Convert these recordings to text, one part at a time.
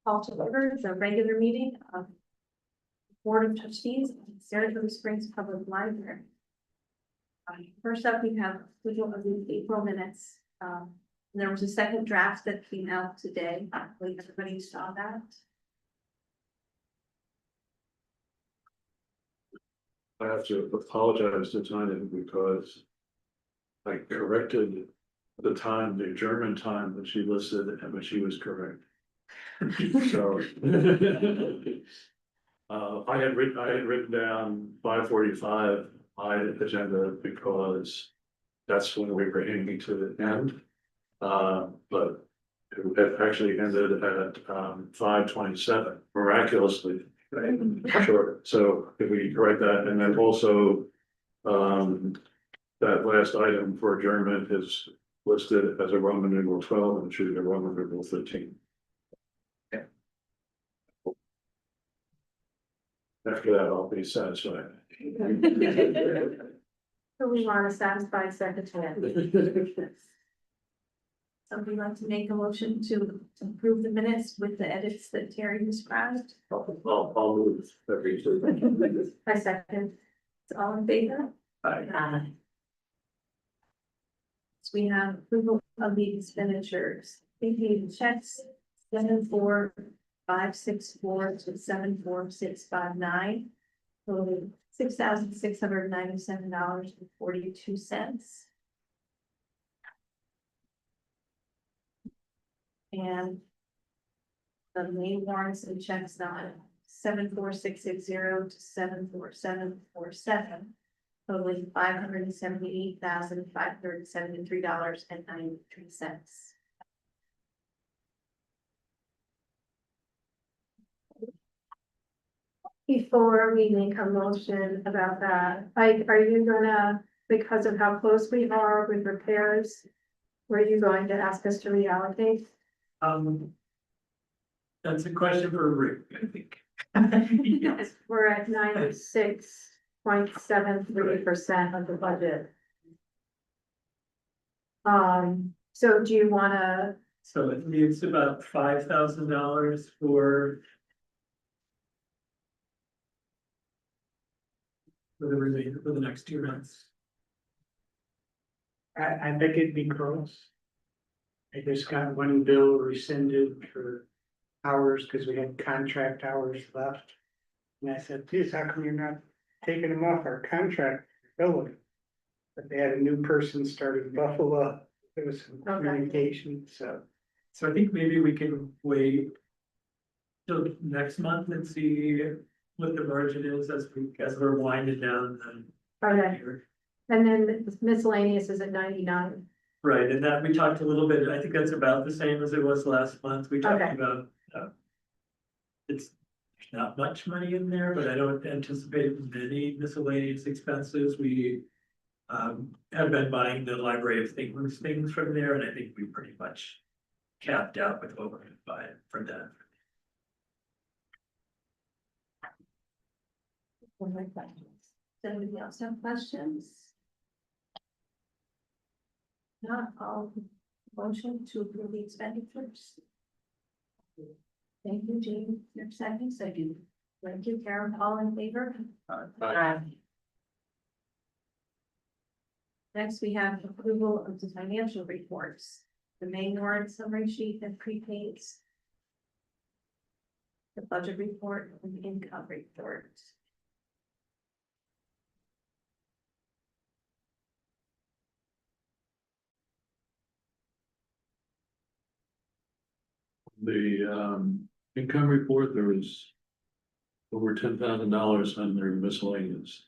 Call to order the regular meeting of Board of Trustees of Saratoga Springs Public Library. First up, we have approval of the April minutes. There was a second draft that came out today. I believe everybody saw that. I have to apologize to Tanya because I corrected the time, the German time that she listed, but she was correct. So I had written down 5:45 my agenda because that's when we were aiming to the end. But it actually ended at 5:27 miraculously. Sure. So if we correct that, and then also that last item for adjournment is listed as a Roman numeral 12 and should be a Roman numeral 13. After that, I'll be satisfied. So we want a satisfied secretary. Somebody like to make a motion to approve the minutes with the edits that Terry described? I'll move every two. I second. It's all in favor? Aye. So we have approval of the expenditures. We paid checks 74564 to 74659. Total $6,697.42. And the main warrants and checks on 74660 to 74747. Totaling $578,573.93. Before we make a motion about that, are you gonna, because of how close we are with repairs, were you going to ask us to reallocate? That's a question for Rick, I think. Yes, we're at 96.73% of the budget. So do you wanna? So it's about $5,000 for the remainder for the next 2 months. I think it'd be close. I just got one bill rescinded for hours because we had contract hours left. And I said, geez, how come you're not taking them off our contract billing? But they had a new person started in Buffalo. There was some communication, so. So I think maybe we can wait till next month and see what the margin is as we're winding down the Okay, year. and then miscellaneous is at 99. Right, and that we talked a little bit, I think that's about the same as it was last month. We talked Okay. about there's not much money in there, but I don't anticipate many miscellaneous expenses. We have been buying the library of things from there, and I think we pretty much capped out with what we're gonna buy from that. One more question. Does anybody else have questions? Not all motion to approve the expenditures. Thank you, Jane. Your second. Thank you, Karen. All in favor? Next, we have approval of the financial reports, the main warrant summary sheet and prepaids, the budget report and the income report. The income report, there was over $10,000 under miscellaneous.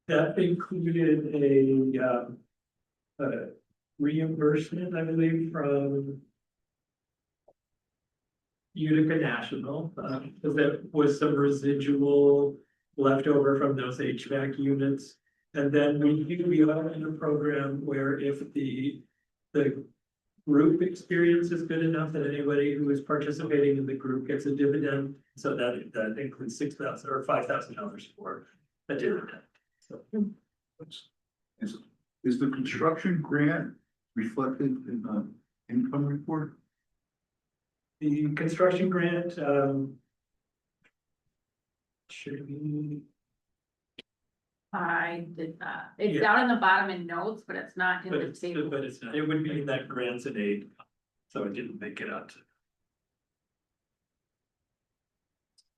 That included a reimbursement, I believe, from Utica National, because there was some residual left over from those HVAC units. And then we are in a program where if the group experience is good enough that anybody who is participating in the group gets a dividend. So that includes $6,000 or $5,000 for a dividend. So Is the construction grant reflected in the income report? The construction grant, should be, I did not. It's Yeah. down in the bottom in notes, but it's not in but the it's, table. but it's not, it would be in that grants and aid, so it didn't make it out to.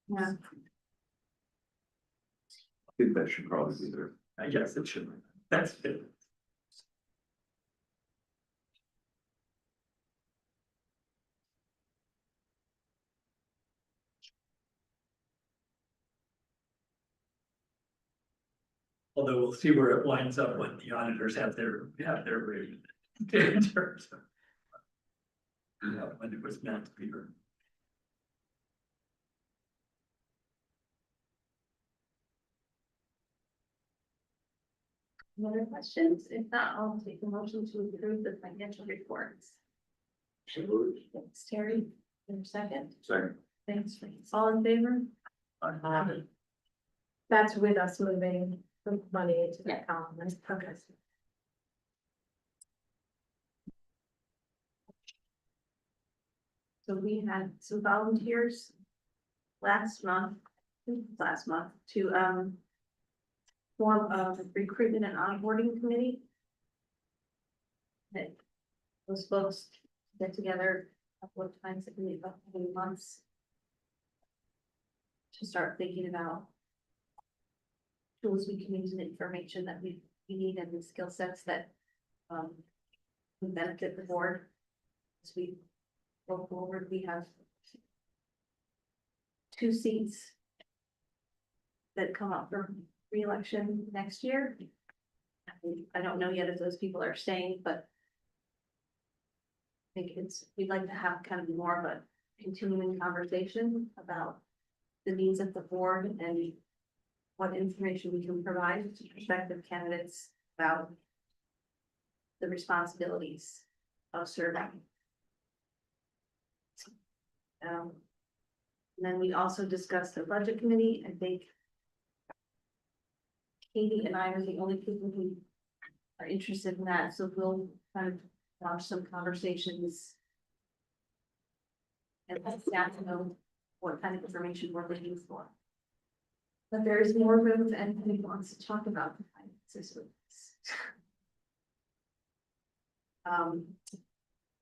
Yeah. I think that should probably be there. I guess it should, that's it. Although we'll see where it winds up when the auditors have their rate. In terms of. When it was meant to be. Any other questions? If not, I'll take a motion to approve the financial reports. Thanks, Terry. In a second. Second. Thanks, Frank. All in favor? That's with us moving the money into the Yeah. account. Okay. So we had some volunteers last month to form a recruitment and onboarding committee. That those folks get together a couple of times in the upcoming months to start thinking about tools we can use and information that we need and the skill sets that would benefit the board. As we go forward, we have 2 seats that come up for re-election next year. I don't know yet if those people are staying, but I think we'd like to have kind of more of a continuing conversation about the needs of the board and what information we can provide to prospective candidates about the responsibilities of serving. And then we also discussed the budget committee. I think Katie and I are the only people who are interested in that, so we'll kind of launch some conversations. And let staff know what kind of information we're looking for. But there is more room if anybody wants to talk about the finances with us.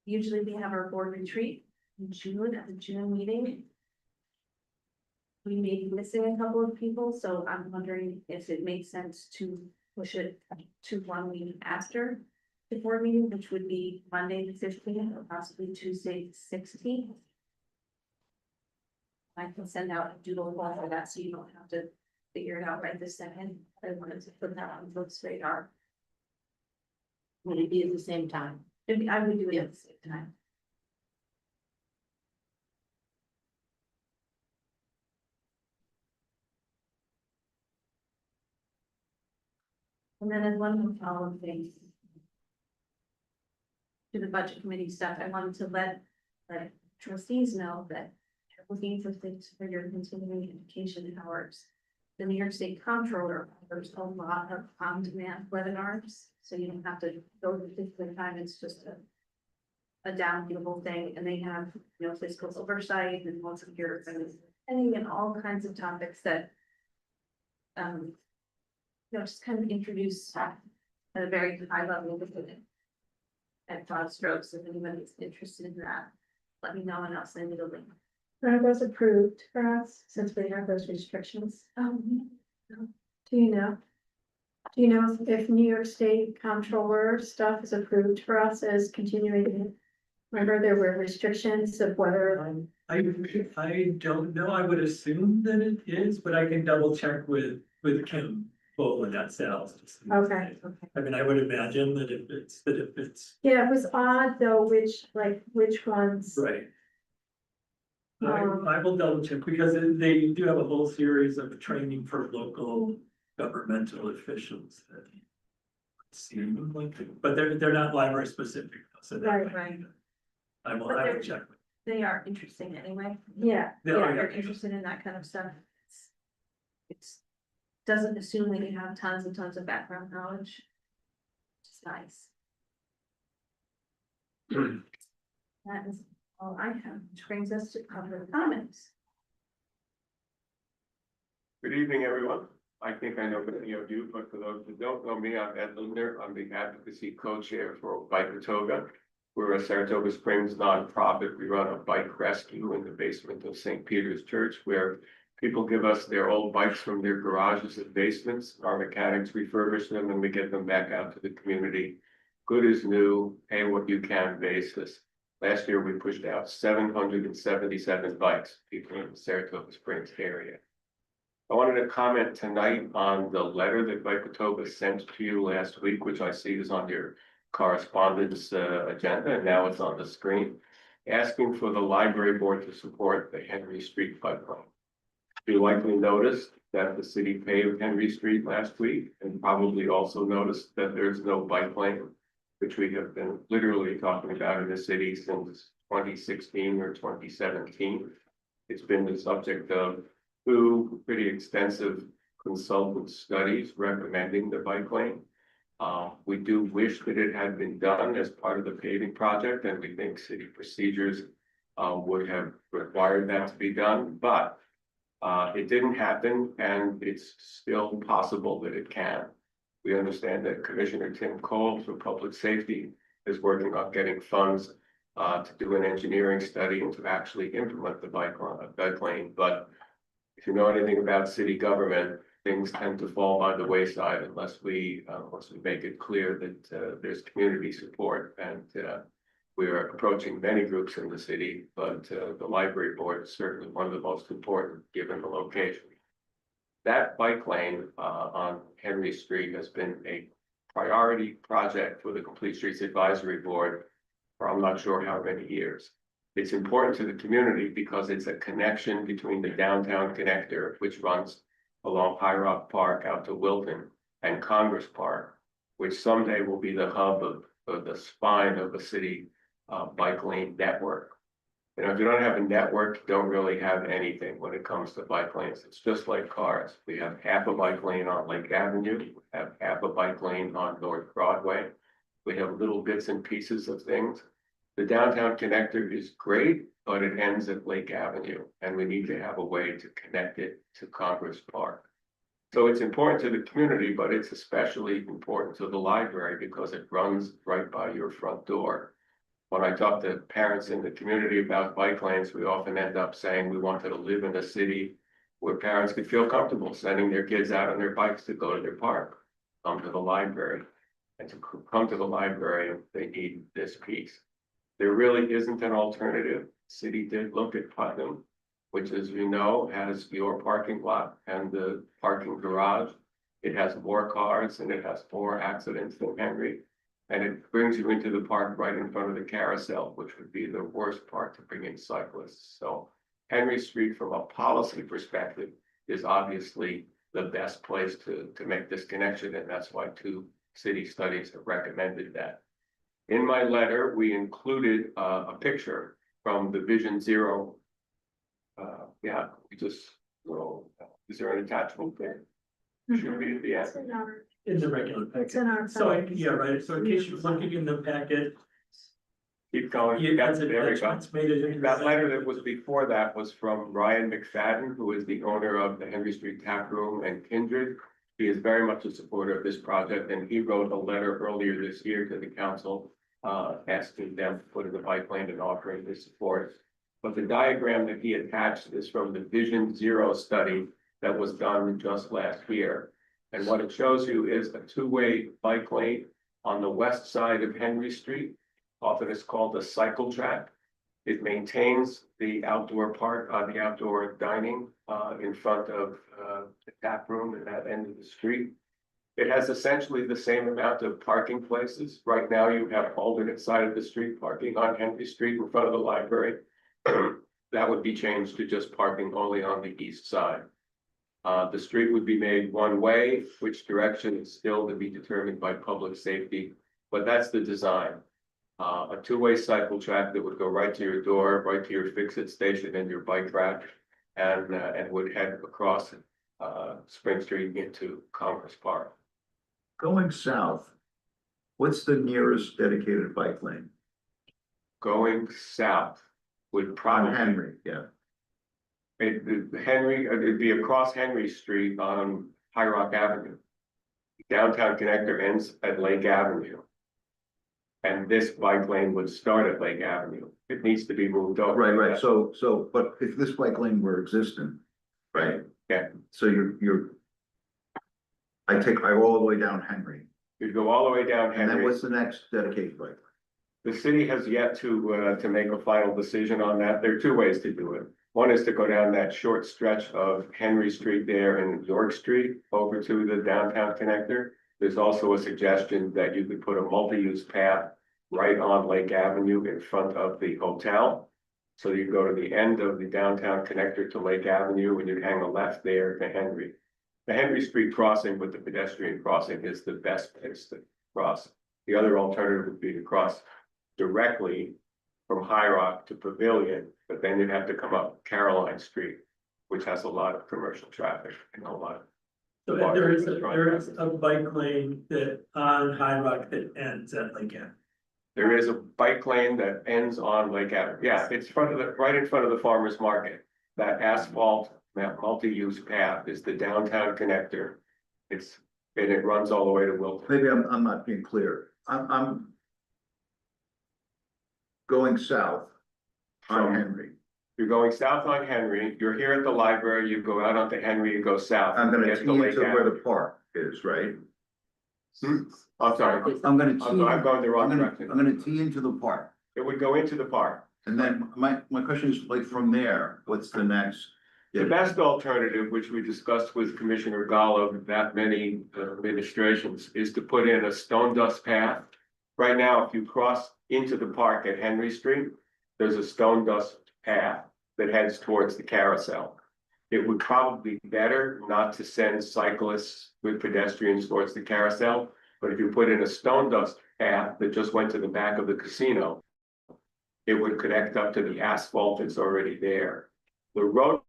Usually we have our board retreat in June, at the June meeting. We may be missing a couple of people, so I'm wondering if it makes sense to push it to 1 week after the board meeting, which would be Monday the 15th or possibly Tuesday the 16th. I can send out a doodle poll for that, so you don't have to figure it out right this second. I wanted to put that on folks' radar. Would it be at the same time? I would do it at the same time. And then as one more follow-up thing. To the budget committee stuff, I wanted to let trustees know that you're looking for things for your continuing education hours. The New York State Comptroller offers a lot of on-demand webinars, so you don't have to go to particular time, it's just a downloadable thing, and they have, fiscal oversight and lots of your spending and all kinds of topics that just kind of introduce at a very high level of it. At broad strokes, if anybody's interested in that, let me know and I'll send you the link. Are those approved for us since we have those restrictions? Do you know? Do you know if New York State Comptroller stuff is approved for us as continuing? Remember, there were restrictions of whether, I don't know, I would assume that it is, but I can double check with Kim Boland at Sal's. okay. I mean, I would imagine that if it's, Yeah, it was odd though, which ones. right. I will double check because they do have a whole series of training for local governmental officials that seem like, but they're not library specific, so that Right, might right. be- I will But check. They are interesting anyway. Yeah, Yeah, Yeah, you're interested in that kind of stuff. It's doesn't assume that you have tons and tons of background knowledge. It's nice. That is all I have, which brings us to public comments. Good evening, everyone. I think I know many of you, but for those who don't know me, I'm Ed Linder. I'm the advocacy co-chair for Saratoga. We're a Saratoga Springs nonprofit. We run a bike rescue in the basement of St. Peter's Church, where people give us their old bikes from their garages and basements. Our mechanics refurbish them and we get them back out to the community. Good as new, pay what you can basis. Last year, we pushed out 777 bikes, people in the Saratoga Springs area. I wanted to comment tonight on the letter that Saratoga sent to you last week, which I see is on your correspondence agenda, and now it's on the screen, asking for the library board to support the Henry Street bike lane. You likely noticed that the city paved Henry Street last week, and probably also noticed that there's no bike lane, which we have been literally talking about in the city since 2016 or 2017. It's been the subject of two pretty extensive consultant studies recommending the bike lane. We do wish that it had been done as part of the paving project, and we think city procedures would have required that to be done, but it didn't happen, and it's still possible that it can. We understand that Commissioner Tim Cole for Public Safety is working on getting funds to do an engineering study and to actually implement the bike lane. But if you know anything about city government, things tend to fall by the wayside unless we make it clear that there's community support. And we are approaching many groups in the city, but the library board is certainly one of the most important given the location. That bike lane on Henry Street has been a priority project for the Complete Streets Advisory Board for I'm not sure how many years. It's important to the community because it's a connection between the downtown connector, which runs along High Rock Park out to Wilton, and Congress Park, which someday will be the hub of the spine of a city bike lane network. You know, if you don't have a network, you don't really have anything when it comes to bike lanes. It's just like cars. We have half a bike lane on Lake Avenue, we have half a bike lane on North Broadway. We have little bits and pieces of things. The downtown connector is great, but it ends at Lake Avenue, and we need to have a way to connect it to Congress Park. So it's important to the community, but it's especially important to the library because it runs right by your front door. When I talk to parents in the community about bike lanes, we often end up saying we wanted to live in a city where parents could feel comfortable sending their kids out on their bikes to go to their park, come to the library. And to come to the library, they need this piece. There really isn't an alternative. City did look at Putnam, which, as you know, has your parking lot and the parking garage. It has more cars and it has more accidents than Henry. And it brings you into the park right in front of the carousel, which would be the worst part to bring in cyclists. So Henry Street, from a policy perspective, is obviously the best place to make this connection. And that's why two city studies have recommended that. In my letter, we included a picture from the Vision Zero. Is there an attachment there? Should be at the end. It's in our, In the regular it's packet. in our. So, yeah, right, so in case you're looking in the packet, Keep going. you Got guys it. There we go. made it. into That the letter packet. that was before that was from Ryan McFadden, who is the owner of the Henry Street Tap Room and Kindred. He is very much a supporter of this project, and he wrote a letter earlier this year to the council asking them to put in the bike lane and offering his support. But the diagram that he attached is from the Vision Zero study that was done just last year. And what it shows you is a two-way bike lane on the west side of Henry Street. Often it's called a cycle track. It maintains the outdoor part, the outdoor dining in front of the tap room at that end of the street. It has essentially the same amount of parking places. Right now, you have alternate side of the street parking on Henry Street in front of the library. That would be changed to just parking only on the east side. The street would be made one way, which direction is still to be determined by public safety, but that's the design. A two-way cycle track that would go right to your door, right to your fix-it station and your bike rack, and would head across Spring Street into Congress Park. Going south, what's the nearest dedicated bike lane? Going south, would On probably, Henry, yeah. it'd be across Henry Street on High Rock Avenue. Downtown connector ends at Lake Avenue. And this bike lane would start at Lake Avenue. It needs to be moved over. Right, so, but if this bike lane were existent, right? Yeah. So I go all the way down Henry, You'd go all the way down and then Henry. what's the next dedicated bike? The city has yet to make a final decision on that. There are two ways to do it. One is to go down that short stretch of Henry Street there and York Street over to the downtown connector. There's also a suggestion that you could put a multi-use path right on Lake Avenue in front of the hotel. So you go to the end of the downtown connector to Lake Avenue and you hang a left there to Henry. The Henry Street crossing with the pedestrian crossing is the best place to cross. The other alternative would be to cross directly from High Rock to Pavilion, but then you'd have to come up Caroline Street, which has a lot of commercial traffic and a lot of. So there is a bike lane that on High Rock that ends at Lake Avenue. There is a bike lane that ends on Lake Avenue. Yeah, it's right in front of the farmer's market. That asphalt, that multi-use path is the downtown connector. And it runs all the way to Wilton. Maybe I'm not being clear. I'm going south on Henry. You're going south on Henry, you're here at the library, you go out onto Henry, you go south. I'm gonna get tee to Lake into where Avenue. the park is, right? I'm sorry, I'm gonna tee. I'm going the wrong direction. I'm gonna tee into the park. It would go into the park. And then my question is, like, from there, what's the next? The best alternative, which we discussed with Commissioner Gallo, that many administrations, is to put in a stone dust path. Right now, if you cross into the park at Henry Street, there's a stone dust path that heads towards the carousel. It would probably be better not to send cyclists with pedestrians towards the carousel, but if you put in a stone dust path that just went to the back of the casino, it would connect up to the asphalt that's already there. The road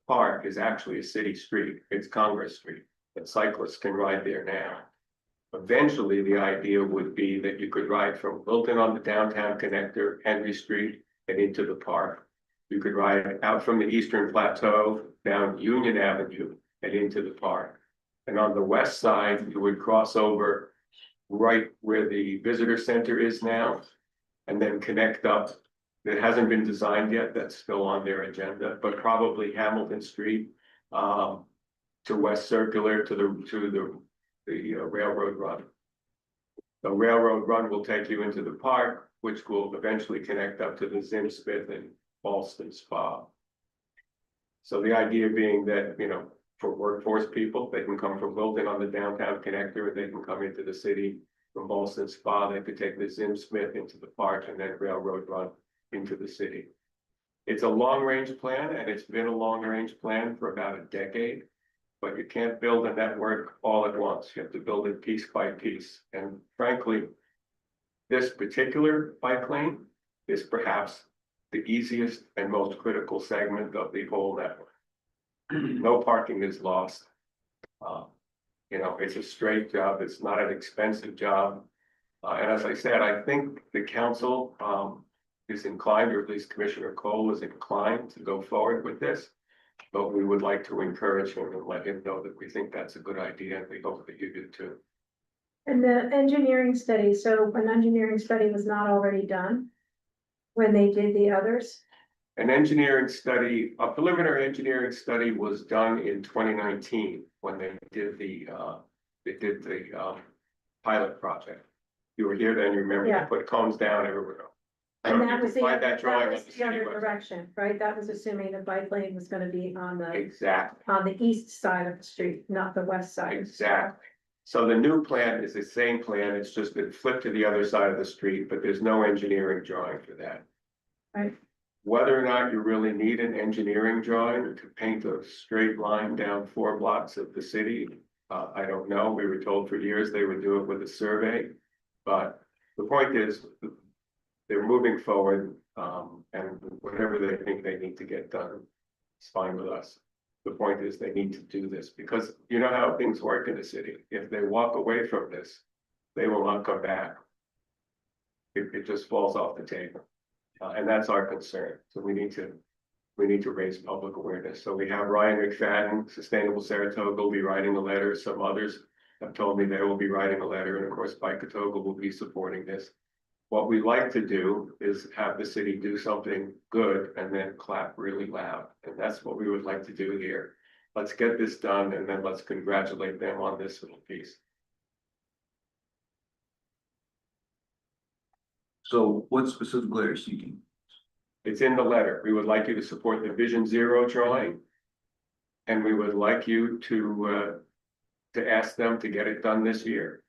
park is actually a city street. It's Congress Street, but cyclists can ride there now. Eventually, the idea would be that you could ride from Wilton on the downtown connector, Henry Street, and into the park. You could ride out from the Eastern Plateau, down Union Avenue, and into the park. And on the west side, you would cross over right where the visitor center is now, and then connect up. It hasn't been designed yet, that's still on their agenda, but probably Hamilton Street to West Circular to the railroad run. The railroad run will take you into the park, which will eventually connect up to the Zim Smith and Ballston Spa. So the idea being that, for workforce people, they can come from Wilton on the downtown connector, and they can come into the city from Ballston Spa. They could take the Zim Smith into the park and then railroad run into the city. It's a long-range plan, and it's been a long-range plan for about a decade. But you can't build a network all at once. You have to build it piece by piece. And frankly, this particular bike lane is perhaps the easiest and most critical segment of the whole network. No parking is lost. It's a straight job. It's not an expensive job. And as I said, I think the council is inclined, or at least Commissioner Cole is inclined to go forward with this. But we would like to encourage him and let him know that we think that's a good idea, and we hope that you do too. And the engineering study, so an engineering study was not already done when they did the others? An engineering study, a preliminary engineering study was done in 2019 when they did the pilot project. You were here then, you remember, Yeah. they put cones down everywhere. And You that can was the find other, that drawing that on was the the city other website. direction, right? That was assuming the bike lane was gonna be on Exactly. the east side of the street, not the west side. Exactly. So the new plan is the same plan, it's just been flipped to the other side of the street, but there's no engineering drawing for that. Right. Whether or not you really need an engineering drawing to paint a straight line down 4 blocks of the city, I don't know. We were told for years they would do it with a survey. But the point is, they're moving forward, and whatever they think they need to get done, it's fine with us. The point is they need to do this because you know how things work in the city. If they walk away from this, they will not come back. It just falls off the table. And that's our concern. So we need to raise public awareness. So we have Ryan McFadden, Sustainable Saratoga will be writing a letter. Some others have told me they will be writing a letter. And of course, Biketoga will be supporting this. What we like to do is have the city do something good and then clap really loud. And that's what we would like to do here. Let's get this done and then let's congratulate them on this little piece. So what specifically are you seeking? It's in the letter. We would like you to support the Vision Zero drawing. And we would like you to ask them to get it done this year.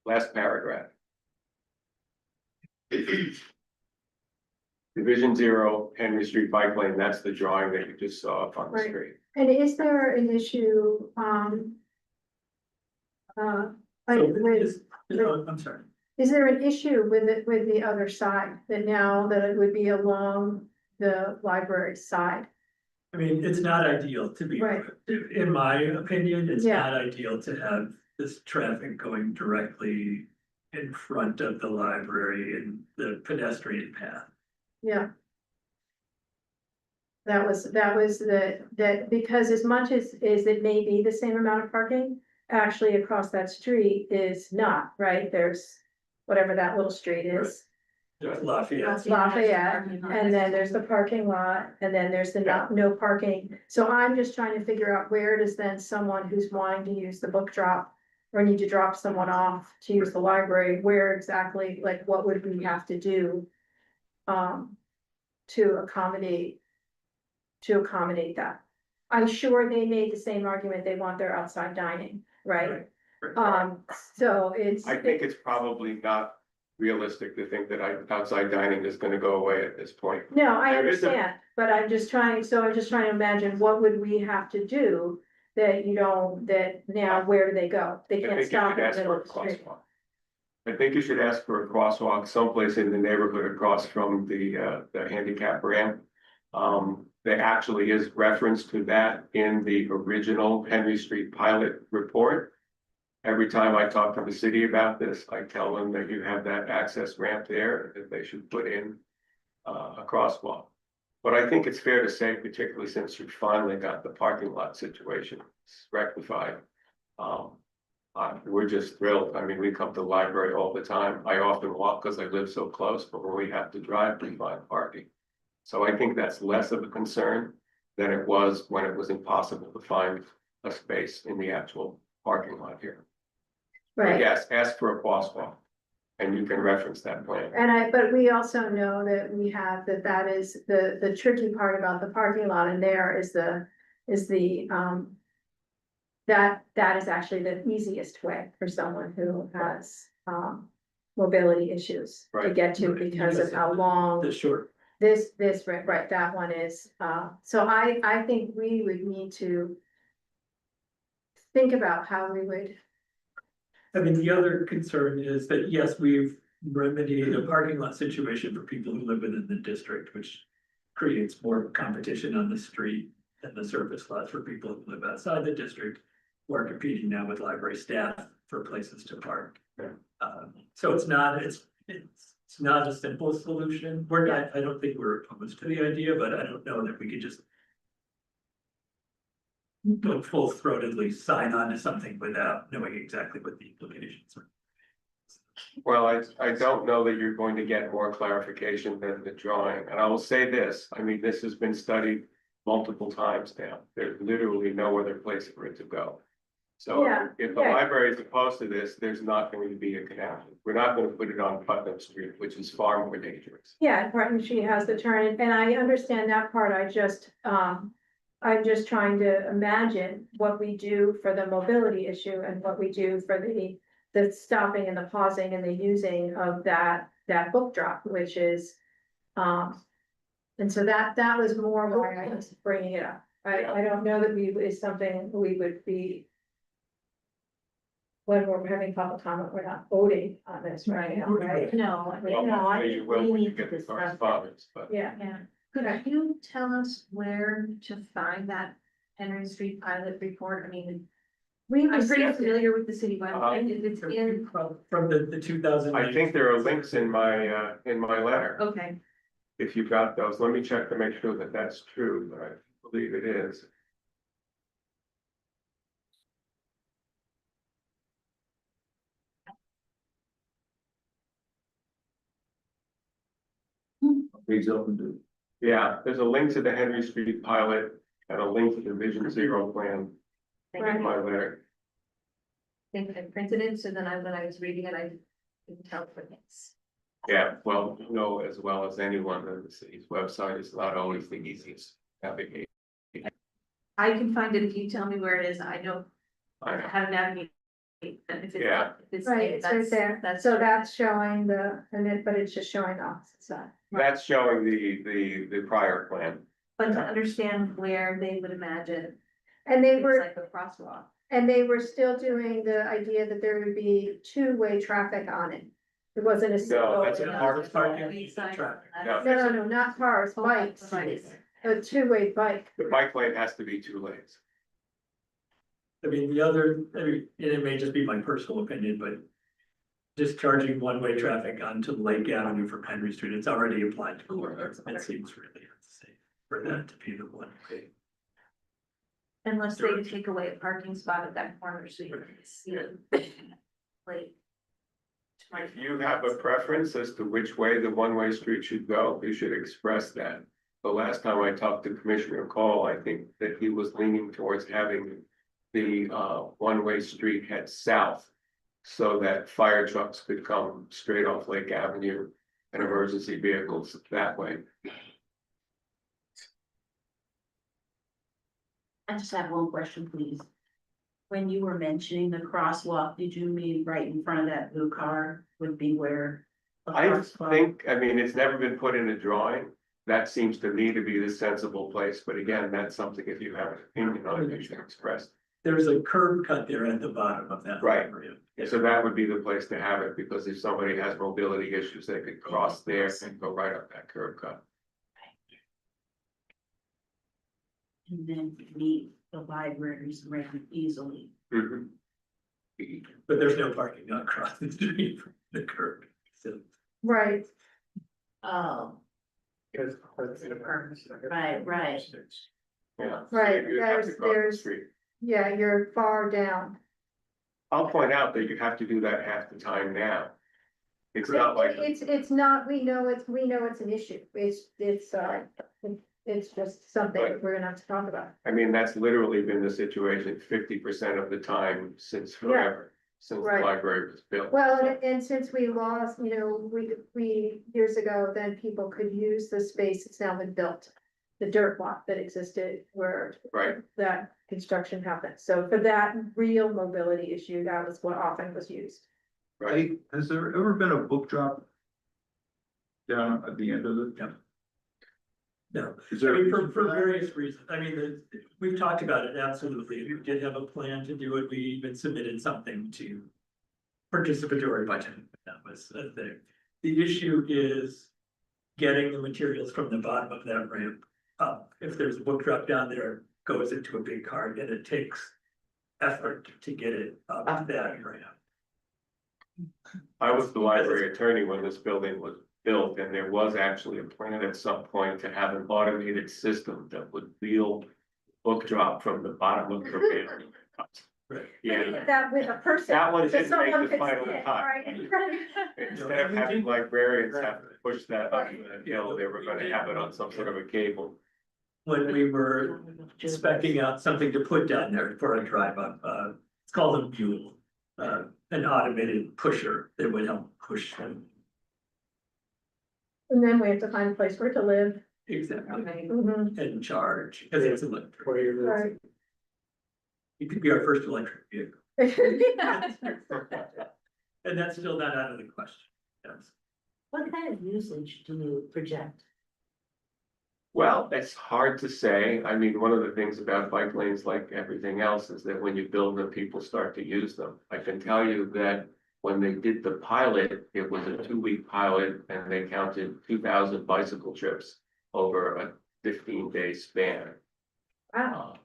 Last paragraph. Division Zero, Henry Street Bike Lane, that's the drawing that you just saw up on the Right. screen. And is there an issue, like So with, I'm sorry. is there an issue with it, with the other side, that now that it would be along the library side? I mean, it's not ideal to be, Right. in my opinion, it's Yeah. not ideal to have this traffic going directly in front of the library and the pedestrian path. Yeah. That was that because as much as it may be the same amount of parking, actually across that street is not, right? There's whatever that little street is. There's Lafayette. Lafayette, and then there's the parking lot, and then there's the no parking. So I'm just trying to figure out where does then someone who's wanting to use the book drop or need to drop someone off to use the library, where exactly, like, what would we have to do to accommodate that? I'm sure they made the same argument, they want their outside dining, right? So it's. I think it's probably not realistic to think that outside dining is gonna go away at this point. No, I There is a- understand, but I'm just trying to imagine what would we have to do that, that now where do they go? They I can't think you stop should in the ask middle for a of the street. crosswalk. I think you should ask for a crosswalk someplace in the neighborhood across from the handicap ramp. There actually is reference to that in the original Henry Street pilot report. Every time I talk to the city about this, I tell them that you have that access ramp there, that they should put in a crosswalk. But I think it's fair to say, particularly since you finally got the parking lot situation rectified. We're just thrilled. I mean, we come to the library all the time. I often walk because I live so close, but when we have to drive, we find parking. So I think that's less of a concern than it was when it was impossible to find a space in the actual parking lot here. But Right, yes, ask for a crosswalk and you can reference that plan. but we also know that we have, that is the tricky part about the parking lot, and there is the, that is actually the easiest way for someone who has, mobility issues to Right. get to Right. because of how long. The short, Right, that one is, so I think we would need to think about how we would, I mean, the other concern is that, yes, we've remedied a parking lot situation for people who live within the district, which creates more competition on the street and the surface lots for people who live outside the district, who are competing now with library staff for places to park. Yeah. So it's not a simple solution. I don't think we're opposed to the idea, but I don't know that we could just go full throatedly sign on to something without knowing exactly what the implications are. Well, I don't know that you're going to get more clarification than the drawing, and I will say this, I mean, this has been studied multiple times now. There's literally no other place for it to go. So Yeah, if the yeah. library is opposed to this, there's not going to be a connection. We're not going to put it on Putnam Street, which is far more dangerous. yeah, Barton Street has the turn, and I understand that part, I'm just trying to imagine what we do for the mobility issue and what we do for the stopping and the pausing and the using of that book drop, which is, and so that was more why I was bringing it up. I don't know that is something we would be, when we're having public comment, we're not voting on this right now, right? No, Well, no, I maybe you think will we when you need to get the discuss. correspondence, but. Yeah, Yeah, could you tell us where to find that Henry Street pilot report? I mean, We I'm pretty received it. familiar with the city website, if it's in, From the 2000. I think there are links in my letter. okay. If you got those, let me check to make sure that that's true, but I believe it is. He's open to. Yeah, there's a link to the Henry Street pilot and a link to the Vision Zero plan in my letter. I think I printed it, so then when I was reading it, I didn't tell for things. Yeah, well, you know, as well as anyone, that the city's website is not always the easiest to navigate. I can find it if you tell me where it is, I know I know. how to navigate. And if it's, Yeah. if it's, Right, it's right that's, there. that's. So that's showing but it's just showing off, so. That's showing the prior plan. But to understand where they would imagine, And they it's were, like a crosswalk. and they were still doing the idea that there would be two-way traffic on it. It wasn't a single. No, that's a part of parking. No. No, not cars, bikes, a two-way bike. The bike lane has to be 2 lanes. I mean, and it may just be my personal opinion, but. Discharging one-way traffic onto Lake Avenue from Henry Street, it's already applied to corridors, it seems really unsafe for that to be the one way. Unless they take away a parking spot at that corner, so you can see it. Like. If you have a preference as to which way the one-way street should go, you should express that. The last time I talked to Commissioner Call, I think that he was leaning towards having the one-way street head south, so that fire trucks could come straight off Lake Avenue and emergency vehicles that way. I just have one question, please. When you were mentioning the crosswalk, did you mean right in front of that blue car would be where? the I crosswalk- think, I mean, it's never been put in a drawing. That seems to me to be the sensible place, but again, that's something if you have an opinion on it, you should express. There's a curb cut there at the bottom of that. Right. area. So that would be the place to have it, because if somebody has mobility issues, they could cross there and go right up that curb cut. And then meet the libraries ramp easily. Mhm. But there's no parking across the street from the curb, so. Right, Oh, Because. right, right. Yeah. So Right, you'd have to cross the there's- street. yeah, you're far down. I'll point out that you have to do that half the time now. It's not like, It's not, we know it's an issue, it's just something Right. we're gonna have to talk about. I mean, that's literally been the situation 50% of the time since forever, since the Right. library was built. Well, and since we lost, we years ago, then people could use the space that's now been built. The dirt lot that existed where Right, that construction happened, so for that real mobility issue, that was what often was used. right. Hey, has there ever been a book drop? Down at the end of it? No, Is I there? a mean, reason for that? various reasons, I mean, we've talked about it, absolutely, we did have a plan to do it, we even submitted something to. Participatory budget, that was there. The issue is getting the materials from the bottom of that ramp up. If there's a book drop down there, it goes into a big cart and it takes effort to get it up that ramp. I was the library attorney when this building was built, and there was actually a plan at some point to have an automated system that would wheel book drop from the bottom of the ramp. Right. Yeah, That with a person. that one so didn't someone make the could final sit, cut. right? Instead of having librarians have to push that up the hill, they were gonna have it on some sort of a cable. When we were specking out something to put down there for a drive up, it's called a mule. An automated pusher that would help push them. And then we have to find a place for it to live. Exactly, Mhm, and charge, because it's electric. Where you live. right. It could be our first electric vehicle, and that's still not out of the question. Yes. What kind of usage do you project? Well, it's hard to say. I mean, one of the things about bike lanes, like everything else, is that when you build them, people start to use them. I can tell you that when they did the pilot, it was a 2-week pilot, and they counted 2,000 bicycle trips over a 15-day span. Wow,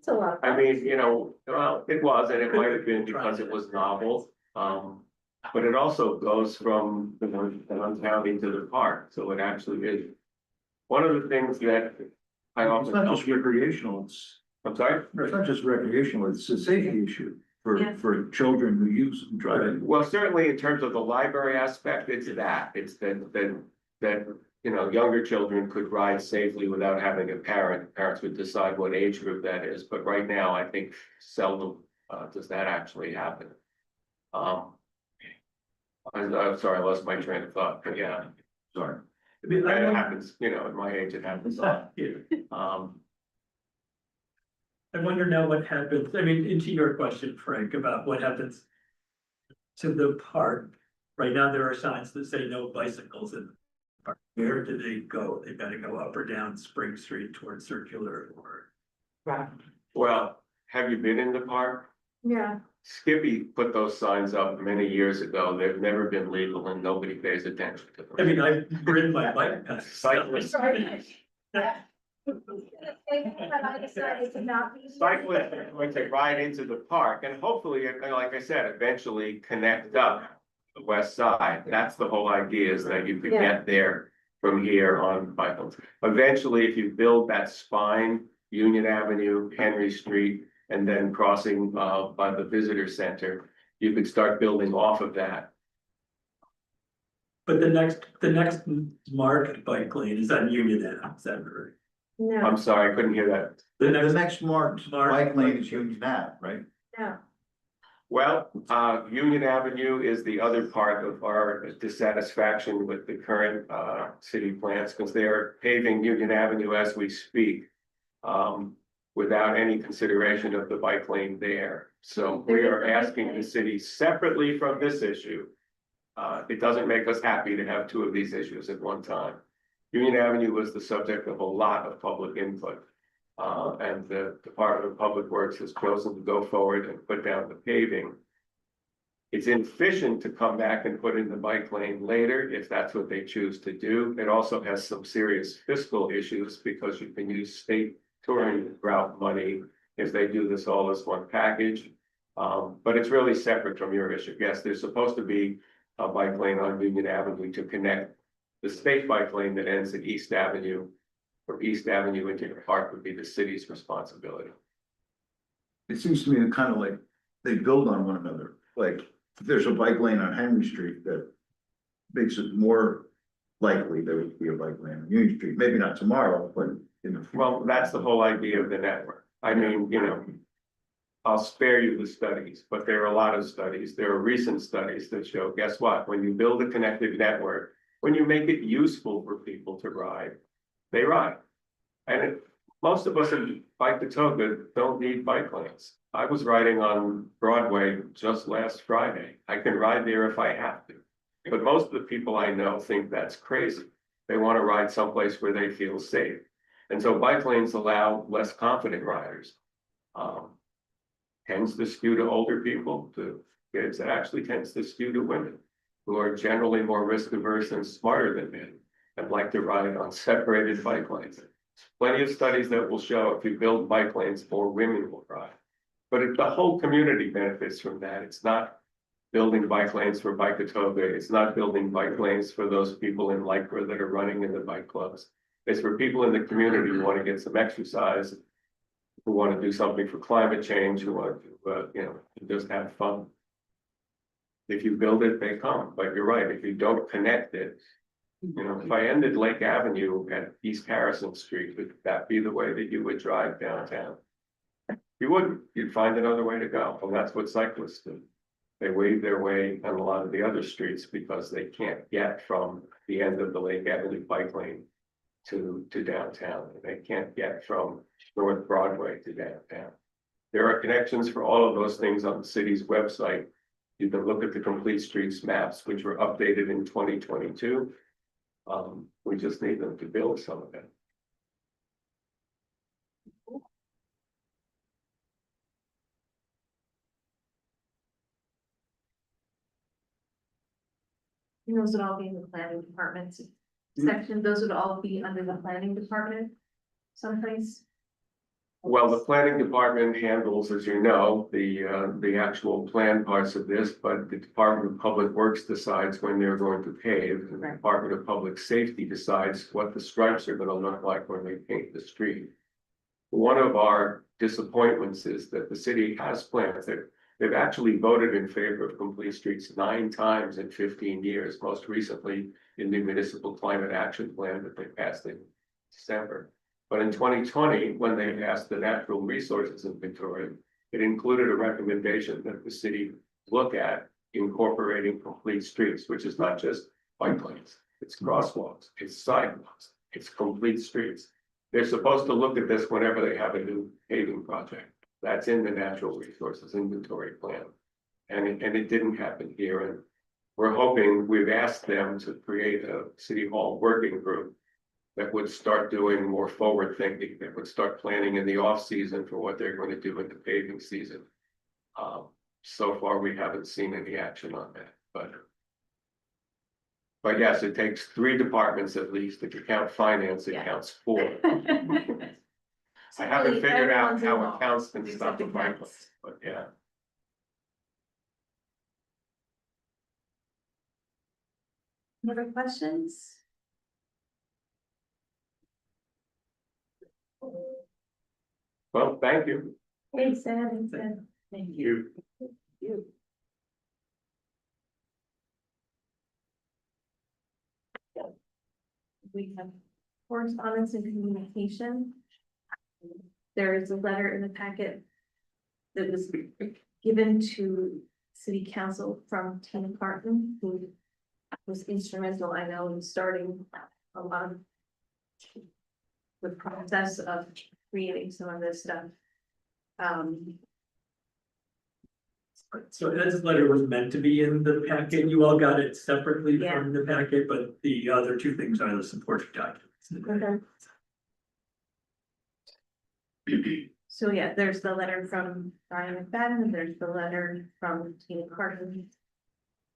It's a lot. I mean, you know, well, it was, and it might have been because it was novel. But it also goes from the downtown to the park, so it actually is. One of the things that I It's often not tell just people, recreational, I'm sorry? it's not just recreational, it's a safety issue Yeah. for children who use and drive. Well, certainly in terms of the library aspect, it's that, it's that, you know, younger children could ride safely without having a parent. Parents would decide what age group that is, but right now, I think seldom does that actually happen. I'm sorry, I lost my train of thought, but yeah, Sorry. I mean, it happens, you know, at my age, it happens. I wonder now what happens, I mean, into your question, Frank, about what happens to the park. Right now, there are signs that say no bicycles in the park. Where do they go? They gotta go up or down Spring Street towards Circular or? Well, have you been in the park? Yeah, Skippy put those signs up many years ago. They've never been legal and nobody pays attention to them. I mean, I've ridden my bike past. Cyclists. Cyclists are going to ride into the park and hopefully, like I said, eventually connect up the west side. That's the whole idea, is that you could get there from here on bicycles. Eventually, if you build that spine, Union Avenue, Henry Street, and then crossing by the visitor center, you could start building off of that. But the next marked bike lane is on Union Ave, is that correct? no, I'm sorry, I couldn't hear that. The next marked bike lane is Union Ave, right? no, Well, Union Avenue is the other part of our dissatisfaction with the current city plans, because they are paving Union Avenue as we speak. Without any consideration of the bike lane there. So we are asking the city separately from this issue. It doesn't make us happy to have two of these issues at one time. Union Avenue was the subject of a lot of public input. And the Department of Public Works has chosen to go forward and put down the paving. It's inefficient to come back and put in the bike lane later if that's what they choose to do. It also has some serious fiscal issues because you can use state touring route money if they do this all as one package. But it's really separate from your issue. Yes, there's supposed to be a bike lane on Union Avenue to connect the state bike lane that ends at East Avenue. From East Avenue into the park would be the city's responsibility. It seems to me kind of like they build on one another. Like if there's a bike lane on Henry Street, that makes it more likely there would be a bike lane on Union Street. Maybe not tomorrow, but in the future. Well, that's the whole idea of the network. I mean, you know, I'll spare you the studies, but there are a lot of studies. There are recent studies that show, guess what? When you build a connected network, when you make it useful for people to ride, they ride. And most of us in Saratoga don't need bike lanes. I was riding on Broadway just last Friday. I can ride there if I have to. But most of the people I know think that's crazy. They want to ride someplace where they feel safe. And so bike lanes allow less confident riders. Tends to skew to older people, to kids. It actually tends to skew to women who are generally more risk averse and smarter than men and like to ride on separated bike lanes. Plenty of studies that will show if you build bike lanes, more women will ride. But the whole community benefits from that. It's not building bike lanes for Saratoga. It's not building bike lanes for those people in Lycra that are running in the bike clubs. It's for people in the community who want to get some exercise, who want to do something for climate change, who want to, just have fun. If you build it, they come. But you're right. If you don't connect it, if I ended Lake Avenue at East Harrison Street, would that be the way that you would drive downtown? You wouldn't. You'd find another way to go. And that's what cyclists do. They wave their way on a lot of the other streets because they can't get from the end of the Lake Avenue bike lane to downtown. They can't get from North Broadway to downtown. There are connections for all of those things on the city's website. You can look at the complete streets maps, which were updated in 2022. We just need them to build some of them. And those would all be in the planning department section. Those would all be under the planning department someplace. Well, the planning department handles, as you know, the actual plan parts of this, but the Department of Public Works decides when they're going to pave. And the Right. Department of Public Safety decides what the stripes are gonna look like when they paint the street. One of our disappointments is that the city has plans that they've actually voted in favor of complete streets 9 times in 15 years, most recently in the Municipal Climate Action Plan that they passed in December. But in 2020, when they passed the natural resources inventory, it included a recommendation that the city look at incorporating complete streets, which is not just bike lanes, it's crosswalks, it's sidewalks, it's complete streets. They're supposed to look at this whenever they have a new paving project. That's in the natural resources inventory plan. And it didn't happen here, and we're hoping, we've asked them to create a city hall working group that would start doing more forward thinking, that would start planning in the off season for what they're going to do in the paving season. So far, we haven't seen any action on that, but yes, it takes 3 departments at least. If you count finance, it Yeah. counts 4. So I haven't really, figured out everyone's how involved, accounts can except stop the bike accounts. lanes, but yeah. Any other questions? Well, thank you. Thanks, Ed. Thanks, Ed. Thank you. You. We have correspondence and communication. There is a letter in the packet that was given to city council from Tina Carton, who was instrumental, I know, in starting a lot of the process of creating some of this stuff. So this letter was meant to be in the packet. You all got it separately Yeah. from the packet, but the other 2 things are the supporting documents. So yeah, there's the letter from Brian McFadden, there's the letter from Tina Carton.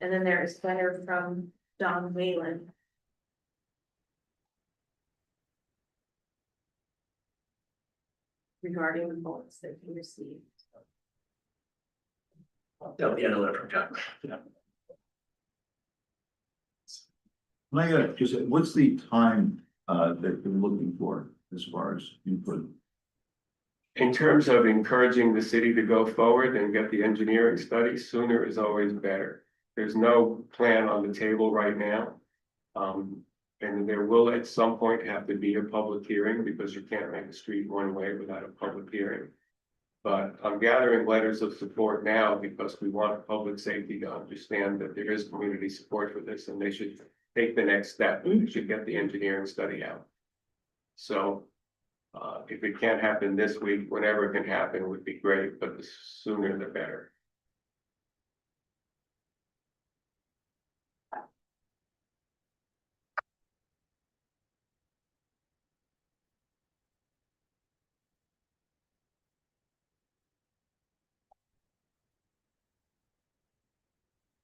And then there is a letter from Don Whalen. Regarding the bullets that he received. That'll be a letter from John. Yeah. My God, just, what's the time, that you're looking for as far as input? In terms of encouraging the city to go forward and get the engineering study, sooner is always better. There's no plan on the table right now. And there will at some point have to be a public hearing because you can't make a street one way without a public hearing. But I'm gathering letters of support now because we want public safety to understand that there is community support for this and they should take the next step. They should get the engineering study out. So if it can't happen this week, whenever it can happen would be great, but the sooner the better.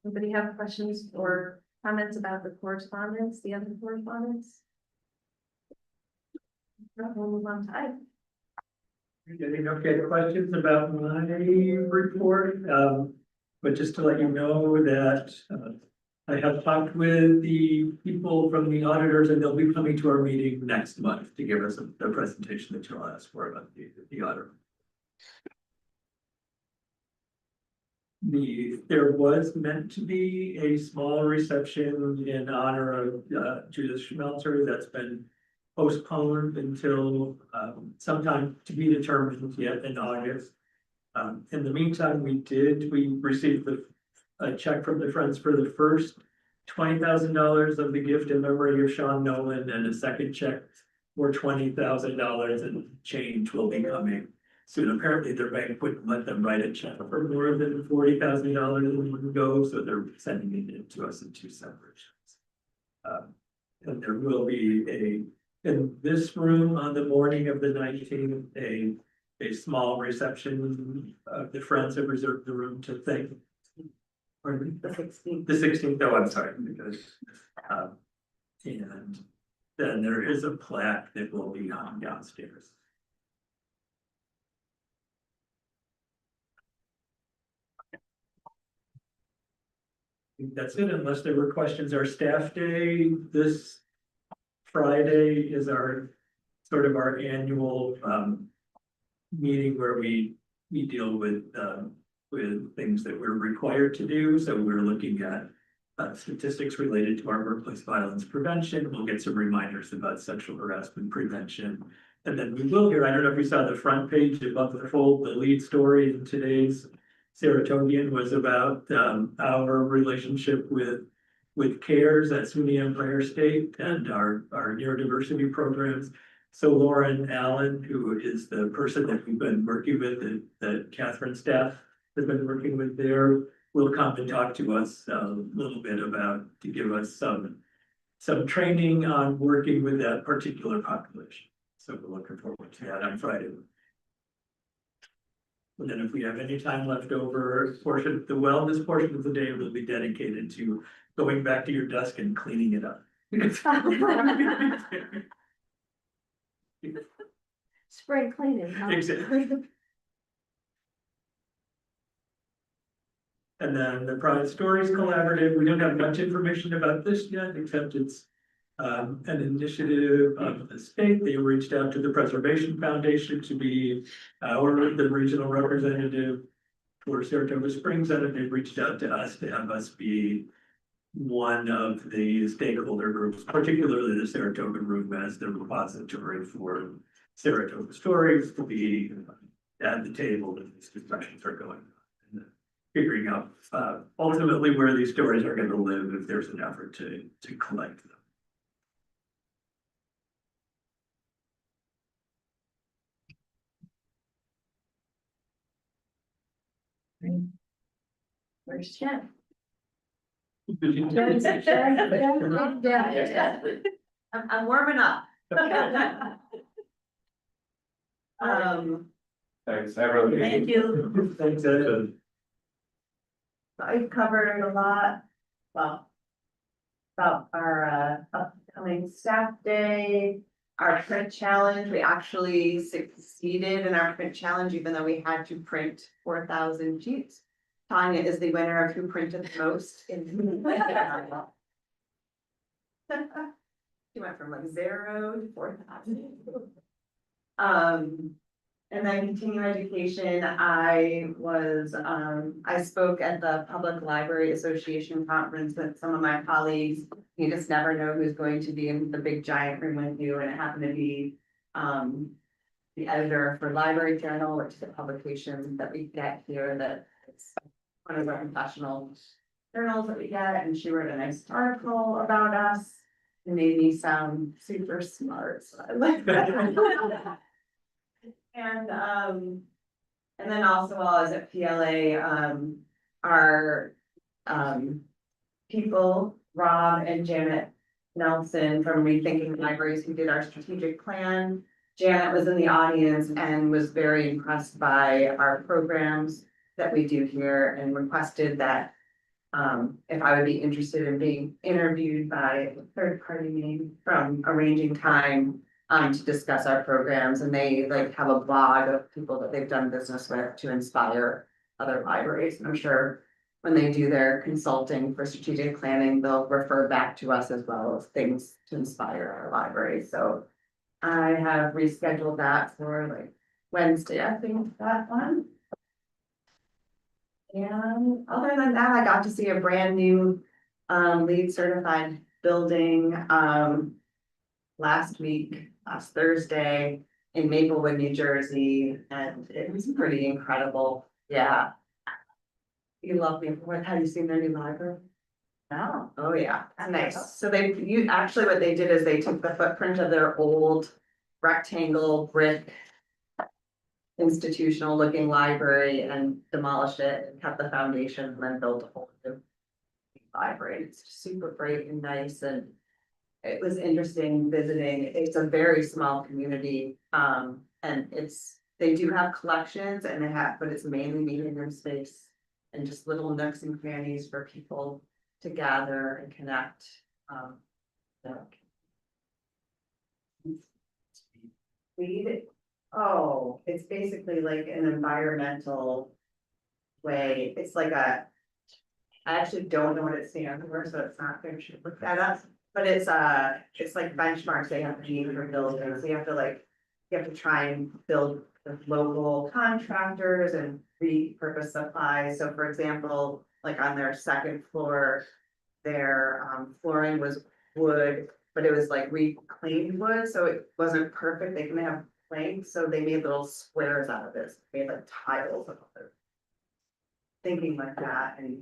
Anybody have questions or comments about the correspondence, the other correspondence? No, we'll move on to I. Okay, questions about my report? But just to let you know that I have talked with the people from the auditors and they'll be coming to our meeting next month to give us the presentation that you'll ask for about the audit. There was meant to be a small reception in honor of Judith Schmelzer that's been postponed until sometime to be determined yet in August. In the meantime, we received a check from the Friends for the first $20,000 of the gift in memory of Sean Nolan, and a second check for $20,000 and change will be coming soon. Apparently their bank wouldn't let them write a check for more than $40,000 in one go, so they're sending it to us in 2 separate checks. And there will be in this room on the morning of the 19th, a small reception. The Friends have reserved the room to thank. Pardon me? The 16th. The 16th, oh, I'm sorry, because, and then there is a plaque that will be hung downstairs. think that's it, unless there were questions. Our staff day this Friday is our sort of our annual meeting where we deal with things that we're required to do. So we're looking at statistics related to our workplace violence prevention. We'll get some reminders about sexual harassment prevention. And then we will hear, I don't know if you saw the front page above the fold, the lead story in today's Saratogian was about our relationship with CARES at SUNY Empire State and our neurodiversity programs. So Lauren Allen, who is the person that we've been working with, that Catherine staff has been working with there, will come and talk to us a little bit about, to give us some training on working with that particular population. So we're looking forward to that on Friday. And then if we have any time left over, the wellness portion of the day will be dedicated to going back to your desk and cleaning it up. Spring cleaning, huh? Exactly. And then the Pride Stories Collaborative, we don't have much information about this yet, except it's an initiative of the state. They reached out to the Preservation Foundation to be the regional representative for Saratoga Springs, and they've reached out to us to have us be one of the stakeholder groups, particularly the Saratoga Room as the repository for Saratoga stories, to be at the table as these discussions are going on. And figuring out ultimately where these stories are going to live if there's an effort to collect them. Where's Jen? I'm warming up. Thanks, I really. Thank you. Thanks, Ed. I've covered a lot, well, about our upcoming staff day, our print challenge. We actually succeeded in our print challenge, even though we had to print 4,000 sheets. Tanya is the winner of who printed the most in. She went from like 0 to 4,000. And then continuing education, I spoke at the Public Library Association conference with some of my colleagues. You just never know who's going to be in the big giant room with you, and it happened to be the editor for Library Journal, which is a publication that we get here, that it's one of our professional journals that we get, and she wrote a nice article about us. It made me sound super smart, so I like that. And then also while I was at PLA, our people, Rob and Janet Nelson from Rethinking Libraries, who did our strategic plan. Janet was in the audience and was very impressed by our programs that we do here, and requested that if I would be interested in being interviewed by a third party name from arranging time to discuss our programs. And they like have a blog of people that they've done business with to inspire other libraries. And I'm sure when they do their consulting for strategic planning, they'll refer back to us as well as things to inspire our library. So I have rescheduled that for like Wednesday, I think, that one. And other than that, I got to see a brand new LEED certified building last Thursday in Maplewood, New Jersey, and it was pretty incredible. Yeah. You love Maplewood. Have you seen their new library? No. Oh yeah, it's nice. So actually what they did is they took the footprint of their old rectangle brick institutional looking library and demolished it and kept the foundation and then built a whole new library. It's super great and nice, and it was interesting visiting. It's a very small community, and they do have collections but it's mainly meeting room space and just little nooks and crannies for people to gather and connect. It's basically like an environmental way. It's like I actually don't know what it stands for, so it's not fair, should look that up. But it's like benchmarks they have to meet for buildings, so you have to like, you have to try and build with local contractors and repurpose supplies. So for example, like on their second floor, their flooring was wood, but it was like reclaimed wood, so it wasn't perfect. They couldn't have planks, so they made little squares out of it, made like tiles out of it. Thinking like that, and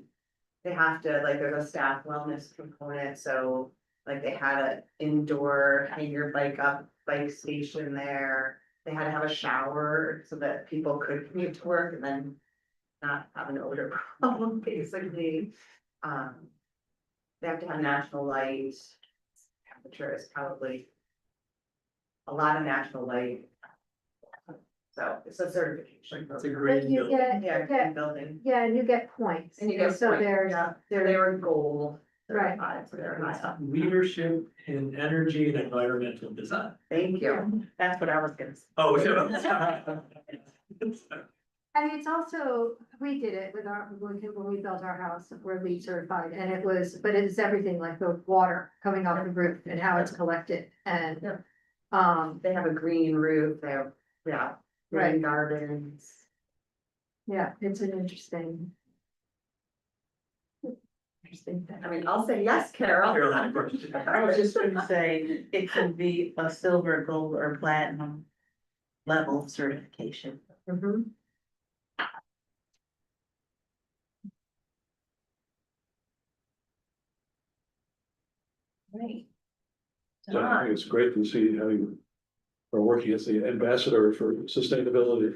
they have to, like, there's a staff wellness component, so like they had an indoor hang your bike up bike station there. They had to have a shower so that people could commute to work and then not have an odor problem, basically. They have to have natural light. Temperature is probably a lot of natural light. So it's a certification. It's a But green you building. get, Yeah, you green get, building. yeah, and you get points. And you get So points, there's, yeah. They there's, were gold. Right. certified, so they're high up. Leadership in energy and environmental design. Thank you. That's what I was gonna say. Oh, and it's also, we did it with our, when we built our house, we're LEED certified, and it was, but it's everything like the water coming off the roof and how it's collected and. Yeah. Um, They have a green roof, they have, yeah, Right. green gardens. yeah, it's an interesting. Interesting thing. I mean, I'll say yes, Carol. Caroline, question. I was just gonna say, it could be a silver, gold, or platinum level certification. Mhm. Right. So I think it's great to see how you are working as the ambassador for sustainability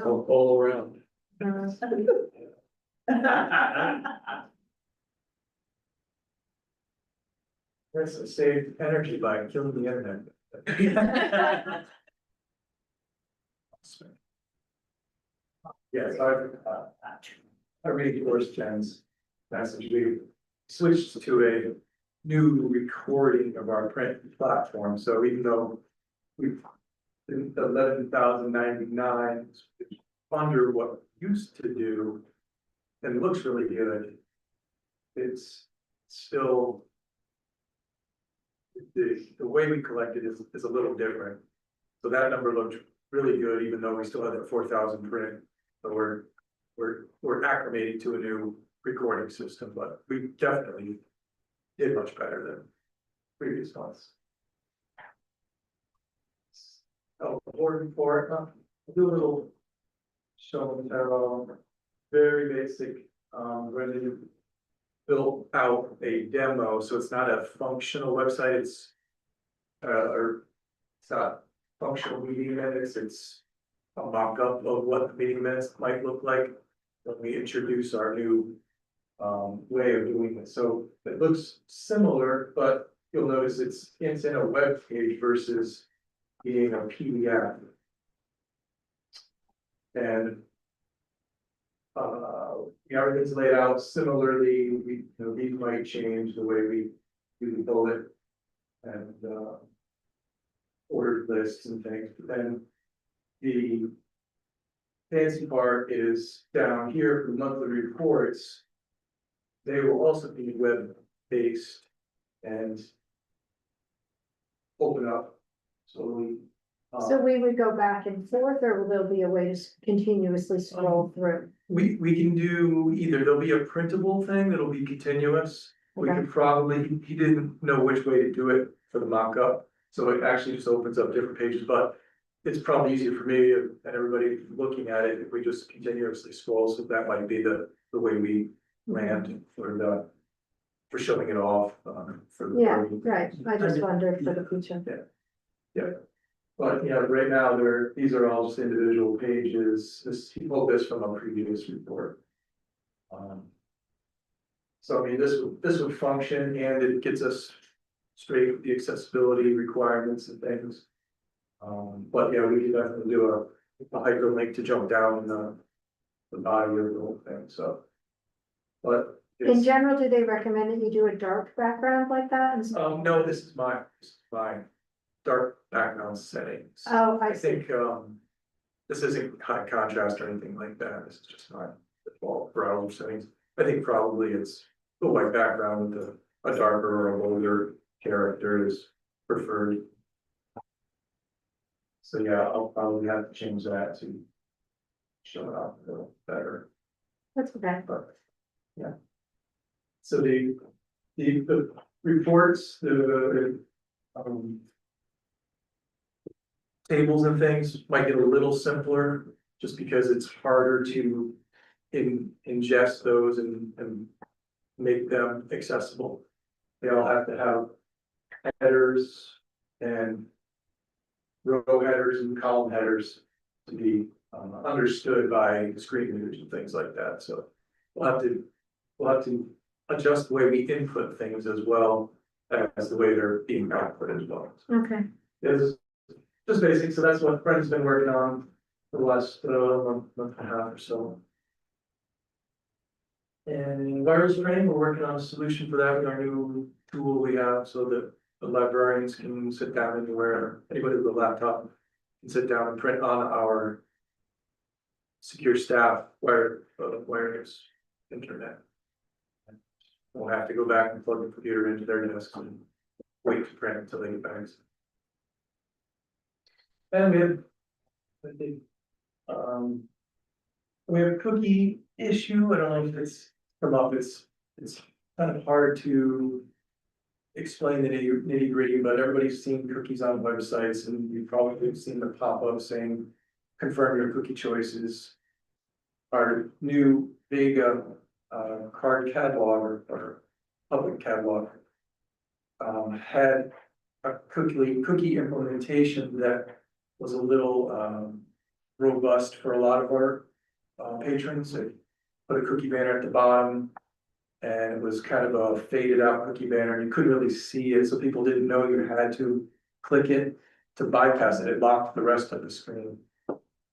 all around. Let's save energy by killing the internet. Yes, I reinforced Jen's message. We switched to a new recording of our print platform, so even though we've 11,099 under what we used to do, and it looks really good. It's still the way we collect it is a little different. So that number looked really good, even though we still had that 4,000 print. So we're acclimating to a new recording system, but we definitely did much better than previous ones. Oh, board report, do a little show and tell, very basic, ready to build out a demo, so it's not a functional website, it's or it's not functional meeting minutes, it's a mock-up of what the meeting minutes might look like when we introduce our new way of doing this. So it looks similar, but you'll notice it's in a web page versus being a PDF. And everything's laid out similarly. These might change the way we do the bullet and ordered lists and things, but then the fancy part is down here for monthly reports. They will also be web-based and open up. So we would go back and forth, or will there be a way to continuously scroll through? we can do either. There'll be a printable thing that'll be continuous. We Okay. could probably, he didn't know which way to do it for the mock-up, so it actually just opens up different pages, but it's probably easier for me and everybody looking at it if we just continuously scroll, so that might be the way we land for showing it off, for the. Yeah, right, I just wondered for the future. Yeah, but yeah, right now, these are all just individual pages, he pulled this from a previous report. So I mean, this would function, and it gets us straight with the accessibility requirements and things. But yeah, we could definitely do a hyperlink to jump down the body of the whole thing, so. But In it's, general, do they recommend that you do a dark background like that? no, this is my dark background settings. Oh, I I see. think, this isn't high contrast or anything like that, this is just my default browser settings. I think probably it's the white background with a darker or a bolder character is preferred. So yeah, I'll probably have to change that to show it off a little better, That's okay. but yeah. So the reports, the tables and things might get a little simpler, just because it's harder to ingest those and make them accessible. They all have to have headers and row headers and column headers to be understood by screen readers and things like that, so we'll have to adjust the way we input things as well as the way they're being output as well. Okay, It's just basic, so that's what Brendan's been working on for the last month and a half or so. And virus training, we're working on a solution for that with our new tool we have, so that the librarians can sit down anywhere, anybody with a laptop can sit down and print on our secure staff wireless internet. Won't have to go back and plug the computer into their desk and wait to print until they get back. And we have, I think, we have a cookie issue. I don't know if it's come up. It's kind of hard to explain the nitty gritty, but everybody's seen cookies on websites, and you've probably seen the pop-up saying, confirm your cookie choices. Our new big card catalog or public catalog had a cookie implementation that was a little robust for a lot of our patrons. They put a cookie banner at the bottom, and it was kind of a faded out cookie banner. You couldn't really see it, so people didn't know you had to click it to bypass it. It locked the rest of the screen.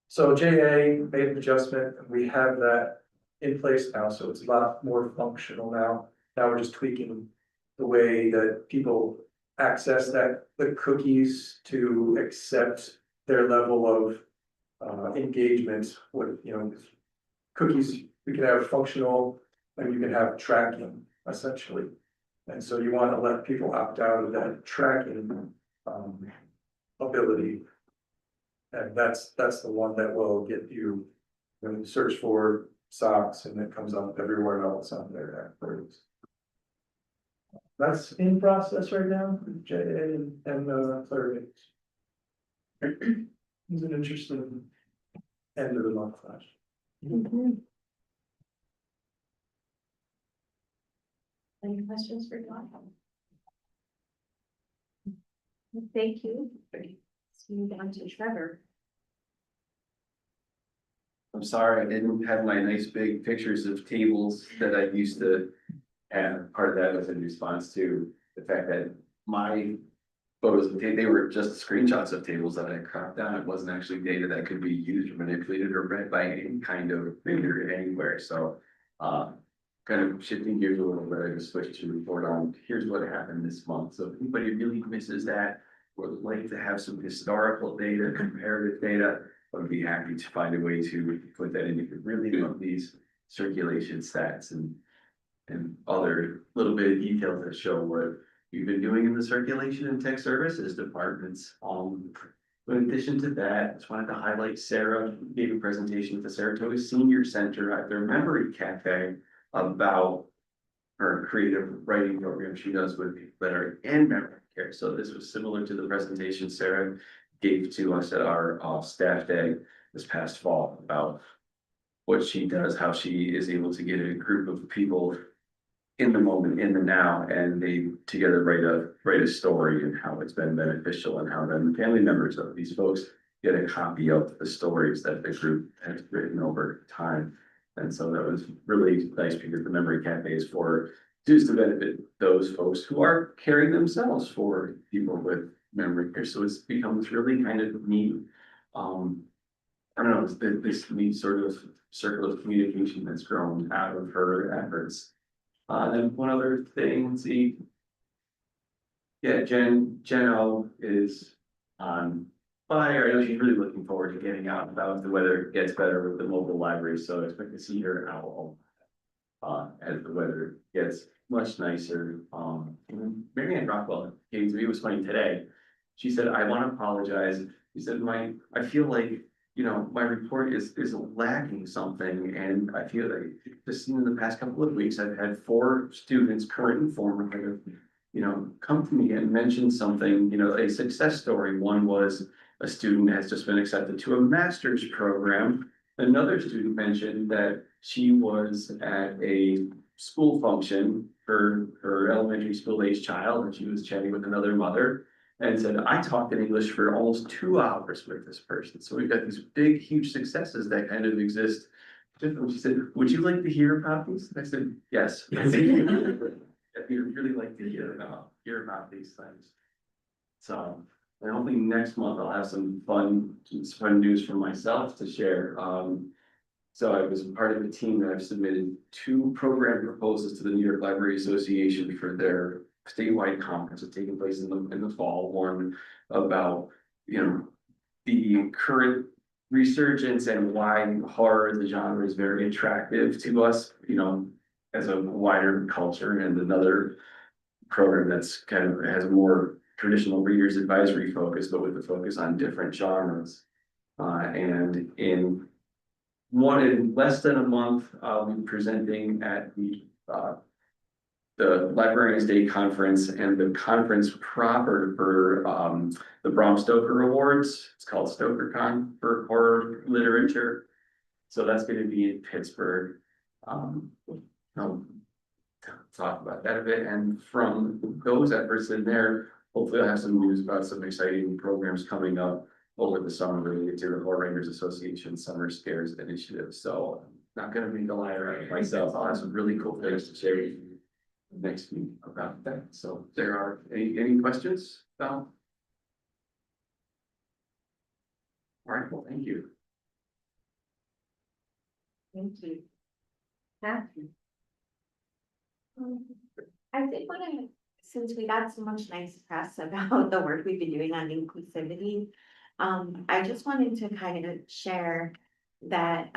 So JA made an adjustment, and we have that in place now, so it's a lot more functional now. Now we're just tweaking the way that people access the cookies to accept their level of engagement with, cookies. We can have functional, and you can have tracking essentially. And so you want to let people opt out of that tracking ability. And that's the one that will get you, when you search for socks, and it comes up everywhere else on there afterwards. That's in process right now, JA and Clarivate. It's an interesting end of the month flash. Mhm. Any questions for Dawn? Thank you. Let's move on to Trevor. I'm sorry, I didn't have my nice big pictures of tables that I used to have. Part of that was in response to the fact that my photos, they were just screenshots of tables that I cropped down. It wasn't actually data that could be used or manipulated or read by any kind of reader anywhere. So kind of shifting gears a little bit, I just switched to report on here's what happened this month. So if anybody really misses that, would like to have some historical data, comparative data, I would be happy to find a way to put that in. If you really want these circulation stats and other little bit of details that show what we've been doing in the circulation and tech services departments. In addition to that, I just wanted to highlight Sarah gave a presentation at the Saratoga Senior Center at their Memory Cafe about her creative writing program she does with literary and memory care. So this was similar to the presentation Sarah gave to us at our staff day this past fall about what she does, how she is able to get a group of people in the moment, in the now, and they together write a story, and how it's been beneficial, and how then family members of these folks get a copy of the stories that the group has written over time. And so that was really nice, because the Memory Cafe is for just to benefit those folks who are caring themselves for people with memory care. So it's become this really kind of neat, I don't know, this neat sort of circle of communication that's grown out of her efforts. Then one other thing, Jen O is on fire. I know she's really looking forward to getting out about the weather gets better with the mobile library, so I expect to see her out. as the weather gets much nicer. And Mary Ann Rockwell came to me, it was funny today. She said, I want to apologize. She said, I feel like, my report is lacking something, and I feel like just in the past couple of weeks, I've had 4 students, current and former, that have, come to me and mentioned something, a success story. One was a student has just been accepted to a master's program. Another student mentioned that she was at a school function for her elementary school age child, and she was chatting with another mother and said, I talked in English for almost 2 hours with this person. So we've got these big, huge successes that kind of exist. She said, would you like to hear about these? And I said, yes. We'd really like to hear about these things. So, and hopefully next month I'll have some fun news for myself to share. So I was part of a team that I've submitted 2 program proposals to the New York Library Association for their statewide conference that's taking place in the fall. One about, the current resurgence and why horror, the genre, is very attractive to us, as a wider culture, and another program that's kind of has a more traditional readers advisory focus, but with a focus on different genres. And in less than a month, I'll be presenting at the Librarians Day Conference, and the conference proper for the Bram Stoker Awards. It's called StokerCon for horror literature. So that's going to be in Pittsburgh. I'll talk about that a bit, and from those efforts in there, hopefully I'll have some news about some exciting programs coming up over the summer related to the Horror Writers Association Summer Scares Initiative. So I'm not going to make a liar out of myself. I'll have some really cool things to share with you next week about that. So there are any questions, Val? All right, well, thank you. Thank you. Matthew. I think since we got so much nice press about the work we've been doing on inclusivity, I just wanted to kind of share that,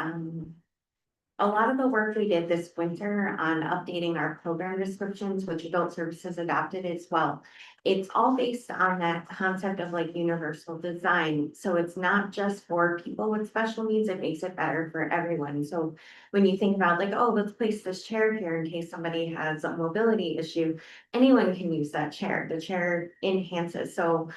a lot of the work we did this winter on updating our program descriptions, which Adult Services adopted as well. It's all based on that concept of like universal design. So it's not just for people with special needs, it makes it better for everyone. So when you think about like, oh, let's place this chair here in case somebody has a mobility issue, anyone can use that chair. The chair enhances. So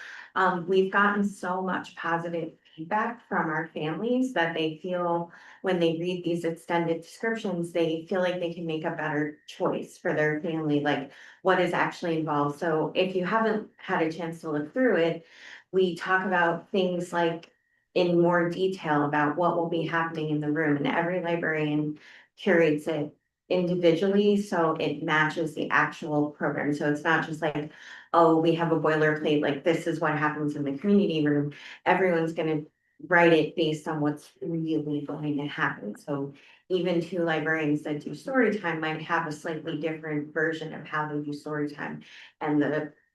we've gotten so much positive feedback from our families that they feel when they read these extended descriptions, they feel like they can make a better choice for their family, like what is actually involved. So if you haven't had a chance to look through it, we talk about things like in more detail about what will be happening in the room, and every librarian curates it individually so it matches the actual program. So it's not just like, oh, we have a boilerplate, like this is what happens in the community room. Everyone's going to write it based on what's really going to happen. So even 2 librarians that do story time might have a slightly different version of how they do story time, and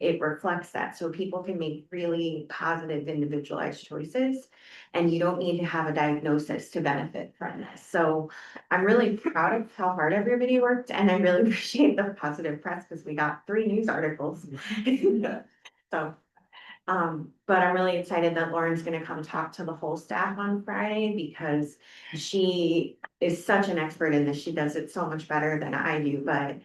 it reflects that. So people can make really positive individualized choices, and you don't need to have a diagnosis to benefit from this. So I'm really proud of how hard everybody worked, and I really appreciate the positive press because we got 3 news articles. So but I'm really excited that Lauren's gonna come talk to the whole staff on Friday, because she is such an expert in this. She does it so much better than I do, but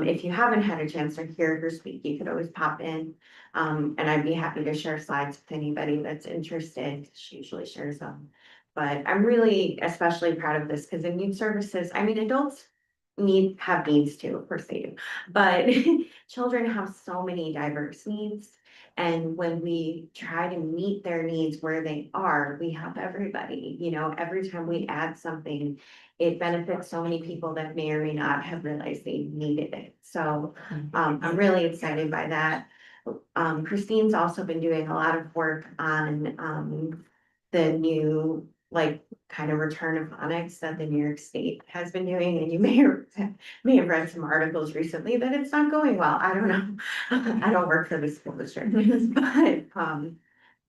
if you haven't had a chance to hear her speak, you could always pop in. And I'd be happy to share slides with anybody that's interested. She usually shares them. But I'm really especially proud of this because in youth services, I mean, adults have needs too, of course they do, but children have so many diverse needs. And when we try to meet their needs where they are, we help everybody. Every time we add something, it benefits so many people that may or may not have realized they needed it. So I'm really excited by that. Christine's also been doing a lot of work on the new, like, kind of return of phonics that the New York State has been doing, and you may have read some articles recently that it's not going well. I don't know. I don't work for the school district, but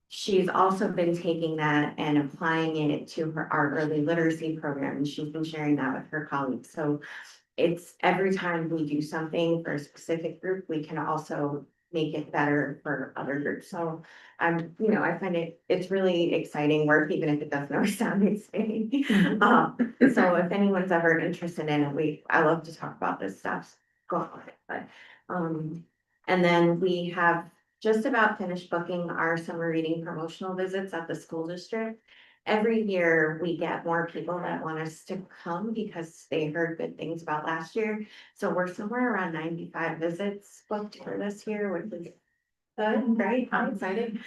she's also been taking that and applying it to our early literacy program, and she's been sharing that with her colleagues. So it's every time we do something for a specific group, we can also make it better for other groups. So I find it's really exciting work, even if it doesn't always sound exciting. So if anyone's ever interested in it, I love to talk about this stuff. Go on it, but, and then we have just about finished booking our summer reading promotional visits at the school district. Every year, we get more people that want us to come because they heard good things about last year. So we're somewhere around 95 visits booked for this year, which is good, right? I'm excited.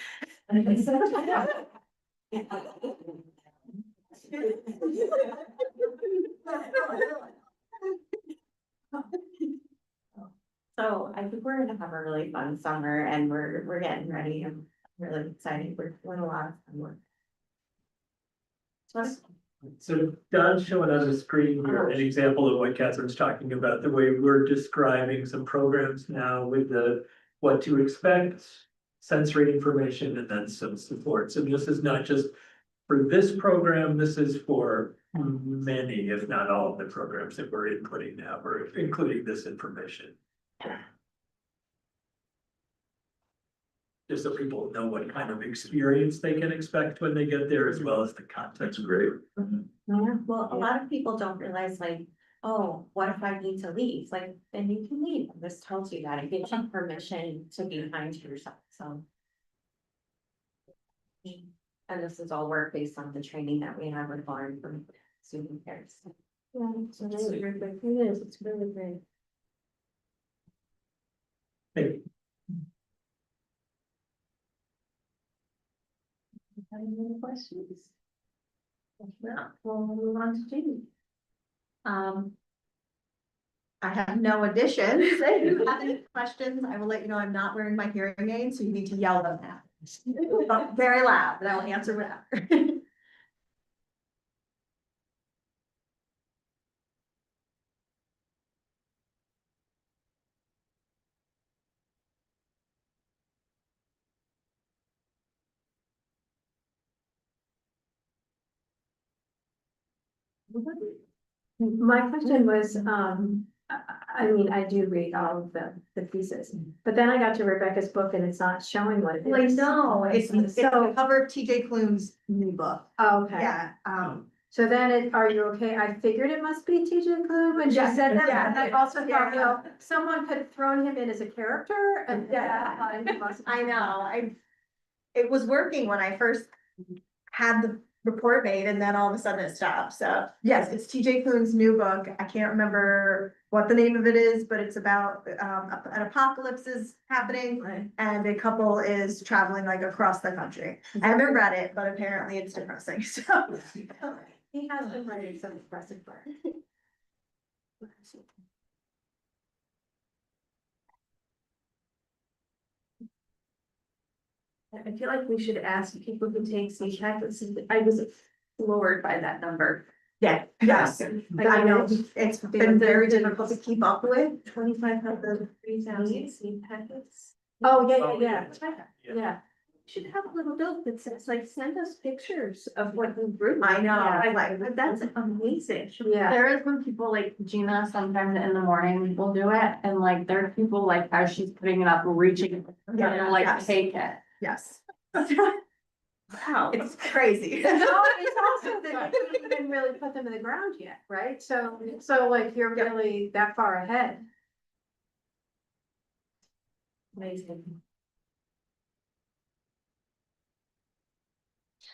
So I think we're gonna have a really fun summer and we're getting ready. I'm really excited. We're doing a lot of fun work. So Don's showing on the screen here an example of what Catherine's talking about, the way we're describing some programs now with the what to expect, sensory information, and then some supports. And this is not just for this program, this is for many, if not all of the programs that we're inputting now, we're including this information. Just so people know what kind of experience they can expect when they get there, as well as the context. That's great. Yeah, well, a lot of people don't realize like, oh, what if I need to leave? Like, then you can leave. This tells you that. It gives you permission to be kind to yourself, so. And this is all work based on the training that we have with Lauren from student cares. Yeah, it's really great. It is, it's really great. Hey, Any more questions? If not, we'll move on to Jamie. I have no additions. If you have any questions, I will let you know I'm not wearing my hearing aids, so you need to yell them out. Very loud, but I will answer whatever. My question was, I mean, I do read all of the pieces, but then I got to Rebecca's book and it's not showing what it Well, I is. know, it's the So, cover of TJ Klune's new book. okay. Yeah, So then are you okay? I figured it must be TJ Klune when she Yeah, said that, yeah, and I also thought, yeah. well, someone could have thrown him in as a character and I know, it was working when I first had the report made and then all of a sudden it stopped. So yes, it's TJ Klune's new book. I can't remember what the name of it is, but it's about an apocalypse is happening Right. and a couple is traveling like across the country. I haven't read it, but apparently it's depressing. So He has been writing some impressive work. I feel like we should ask people who take CPAC. I was floored by that number. yeah, yes, Like, I know it's been very difficult to keep up with. 2,500, 3,000 seed packets. Oh, yeah. Yeah. Should have a little note that says like, send us pictures of what you grew. I know, Yeah, like, that's amazing. Yeah. There is when people like Gina, sometimes in the morning will do it, and like there are people like as she's putting it up, reaching and like yes. take it. Yes, Wow. it's crazy. It's also that you didn't really put them in the ground yet, right? So like you're really that far ahead. Amazing.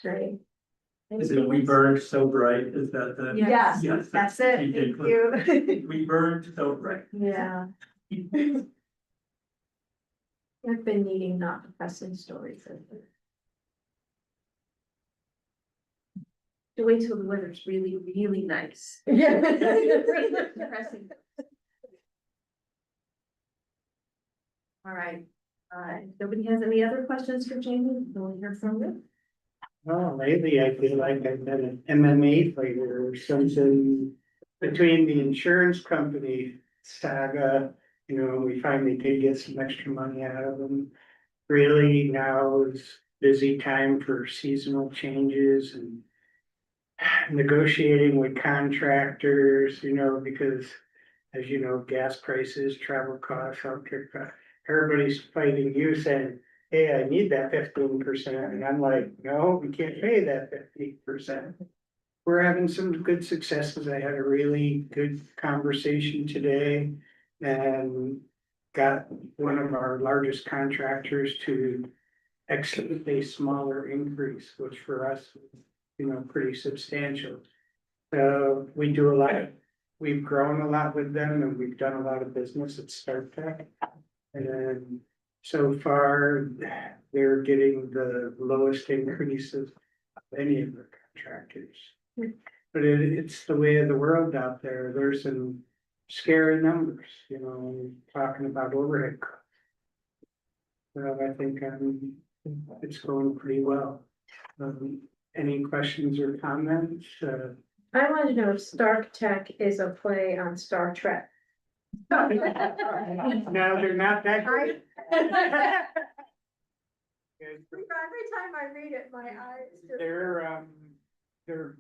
Great. Is it We Burned So Bright? Is that the? Yes, Yes, that's it, TJ thank Klune. you. We Burned So Bright. Yeah. I've been needing not depressing stories. To wait till the weather's really, really nice. Yeah. Depressing. All right, if nobody has any other questions for Jamie, we'll hear from you. Well, lately I feel like I've been an MMA fighter or something between the insurance company saga. We finally did get some extra money out of them. Really now is busy time for seasonal changes and negotiating with contractors, because as you know, gas prices, travel costs, healthcare costs, everybody's fighting you saying, hey, I need that 15%, and I'm like, no, we can't pay that 15%. We're having some good successes. I had a really good conversation today and got one of our largest contractors to accept a smaller increase, which for us, you know, pretty substantial. So we do a lot, we've grown a lot with them and we've done a lot of business at StarTech. And so far, they're getting the lowest increases of any of the contractors. But it's the way of the world out there. There's some scary numbers, you know, talking about overhead costs. So I think it's going pretty well. Any questions or comments? I want to know if Stark Tech is a play on Star Trek. No, they're not that great. Every time I read it, my eyes just. They're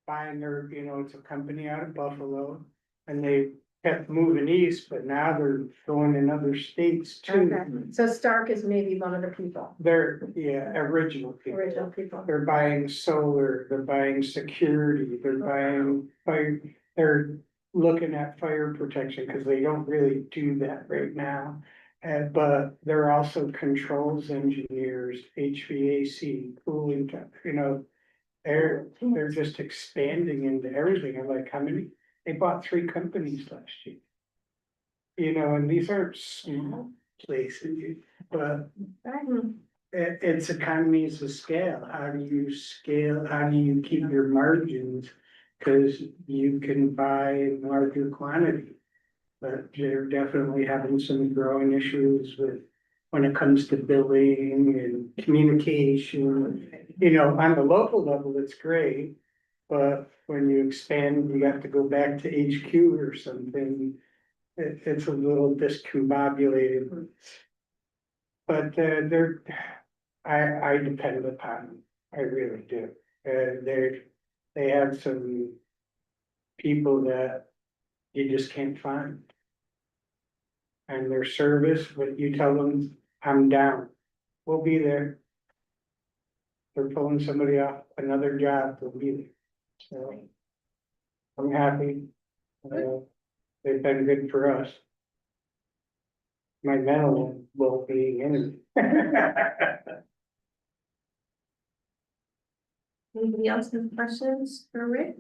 buying their, you know, it's a company out of Buffalo. And they kept moving east, but now they're going in other states too. Okay, so Stark is maybe one of the people, They're, yeah, original people. original people. They're buying solar, they're buying security, they're buying fire, they're looking at fire protection, because they don't really do that right now. But they're also controls engineers, HVAC, cooling, you know, they're just expanding into everything. I'm like, how many? They bought 3 companies last year. You know, and these aren't small places, but it's economies of scale. How do you scale? How do you keep your margins? Because you can buy in larger quantity. But they're definitely having some growing issues with when it comes to billing and communication. You know, on the local level, it's great. But when you expand, you have to go back to HQ or something. It's a little discombobulated. But I depend upon them. I really do. They have some people that you just can't find. And their service, when you tell them, I'm down, we'll be there. They're pulling somebody off another job, they'll be there. So I'm happy. They've been good for us. My mental well-being anyway. Anybody else have questions for Rick?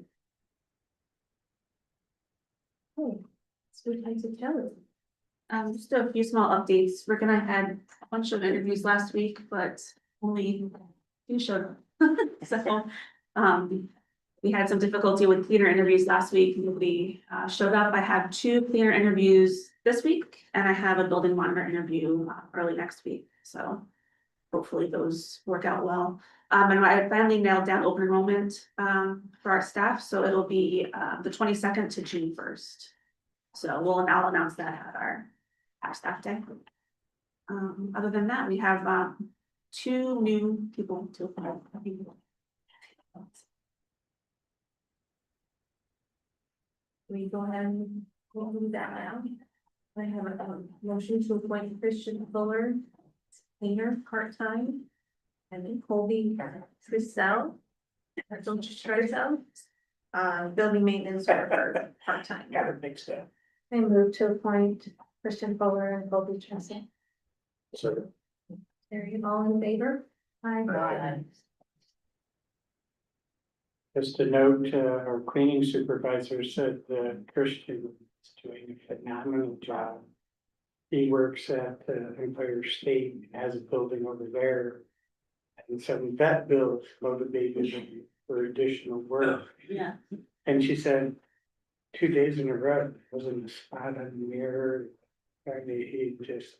Oh, so we'd like to tell it. Just a few small updates. Rick and I had a bunch of interviews last week, but only 2 showed up. So, we had some difficulty with cleaner interviews last week. Nobody showed up. I have 2 cleaner interviews this week, and I have a building monitor interview early next week. So hopefully those work out well. And I finally nailed down open enrollment for our staff. So it'll be the 22nd to June 1st. So I'll announce that at our staff day. Other than that, we have 2 new people to apply. We go ahead and we'll do that now. I have a motion to appoint Christian Fuller, cleaner, part-time, and then Colby Trisell, don't you Trisell, building maintenance worker, part-time. Got it mixed up. I move to appoint Christian Fuller and Colby Tressel. So. Are you all in favor? Aye. Just a note, our cleaning supervisor said Christian is doing a phenomenal job. He works at Empire State, has a building over there. And some vet bills motivated him for additional work. Yeah. And she said, 2 days in a row, wasn't a spot on the mirror. I mean, he just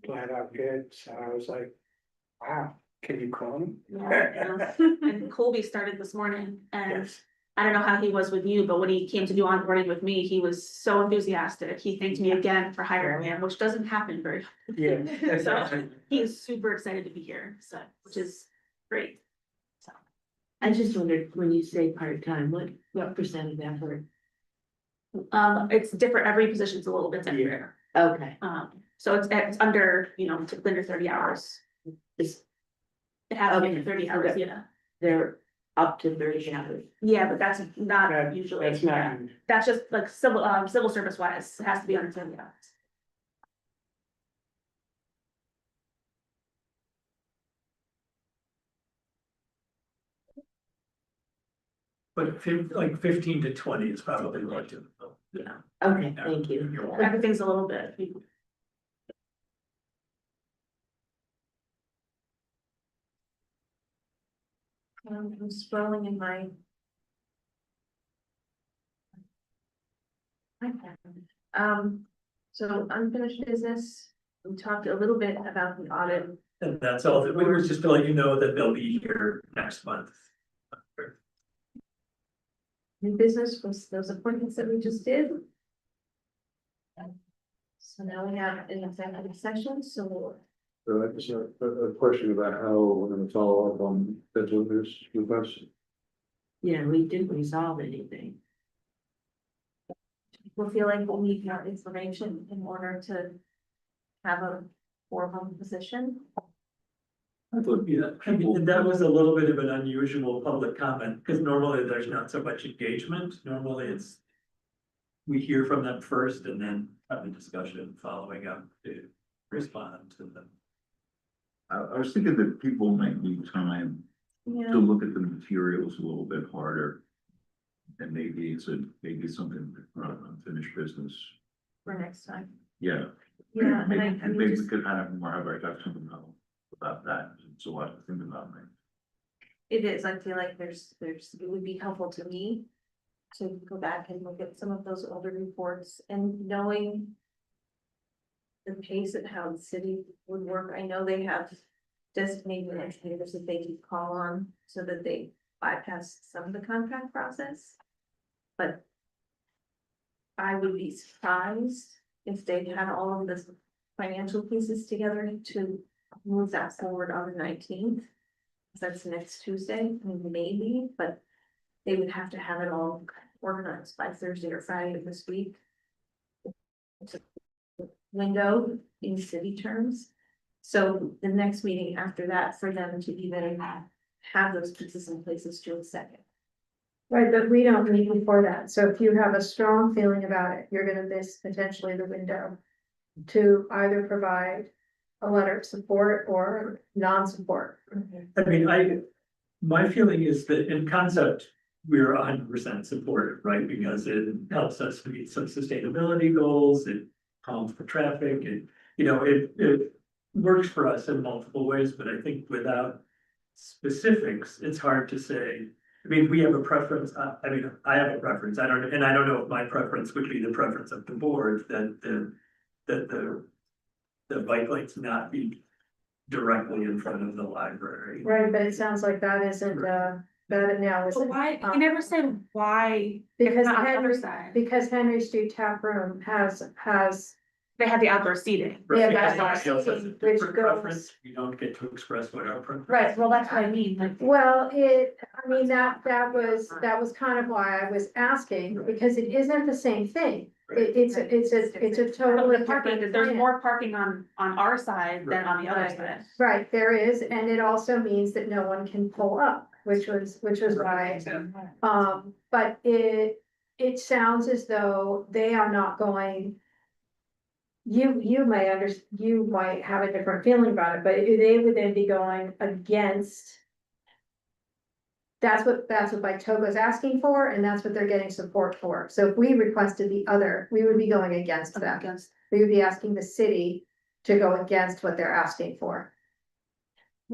flat out good. So I was like, wow, can you call him? Yeah. And Colby started this morning, and Yes. I don't know how he was with you, but when he came to do onboarding with me, he was so enthusiastic. He thanked me again for hiring him, which doesn't happen very often. Yeah. So he is super excited to be here, so, which is great. So, I just wondered, when you say part-time, what percent of effort? It's different, every position's a little bit different. Okay. So it's under, typically under 30 hours. It's, It has to be under Okay. 30 hours, Okay. yeah. they're up to 30 hours. Yeah, but that's not That- usually, That's yeah. not, That's just like civil service wise, it has to be under 30 hours. But like 15 to 20 is probably more typical. Yeah, Okay, thank you. everything's a little bit. I'm scrolling in my. So unfinished business, we talked a little bit about the audit. And that's all, we were just to let you know that they'll be here next month. New business was those appointments that we just did. So now we have an executive session, so So I just have a question about how we're gonna follow up on Edwin's request. Yeah, we didn't resolve anything. people feel like we'll need more information in order to have a formal position. I thought, yeah, I mean, that was a little bit of an unusual public comment, because normally there's not so much engagement, normally it's. We hear from them first and then have a discussion following up to respond to them. I was thinking that people might need time Yeah. to look at the materials a little bit harder. And maybe maybe something unfinished business, For next time. yeah. Yeah, and Maybe, I mean, maybe we just, could have more of our ducks in a row about that, it's a lot to think about, right? it is, I feel like it would be helpful to me. To go back and look at some of those older reports and knowing. The pace of how the city would work, I know they have designated engineers that they can call on so that they bypass some of the contract process. But. I would be surprised if they had all of the financial pieces together to move that forward on the 19th. That's next Tuesday, I mean, maybe, but they would have to have it all organized by Thursday or Friday of this week. It's a window in city terms. So the next meeting after that, for them to even have those pieces in place is June 2nd. Right, but we don't meet before that, so if you have a strong feeling about it, you're gonna miss potentially the window. To either provide a letter of support or non-support. I mean, my feeling is that in concept, we're 100% supportive, right? Because it helps us meet some sustainability goals, it calms the traffic, and, it works for us in multiple ways, but I think without specifics, it's hard to say. I mean, we have a preference, I have a preference, I don't know if my preference would be the preference of the board, that the bike lanes not be directly in front of the library. Right, but it sounds like that isn't, that now But isn't. why, you never said why, Because not on the other Henry, side. because Henry Street Tap Room has, They have the outdoor seating. Yeah, Because that's everybody else has a which different goes- preference, we don't get to express what our preference. Right, well, that's what I mean, like. well, that was kind of why I was asking, because it isn't the same thing. It's a totally different. There's plan. more parking on our side than on the other Right. side. Right, there is, and it also means that no one can pull up, which was why, but it sounds as though they are not going. You might have a different feeling about it, but they would then be going against. That's what Bike Togo's asking for, and that's what they're getting support for. So if we requested the other, we would be going against that. Against. We would be asking the city to go against what they're asking for.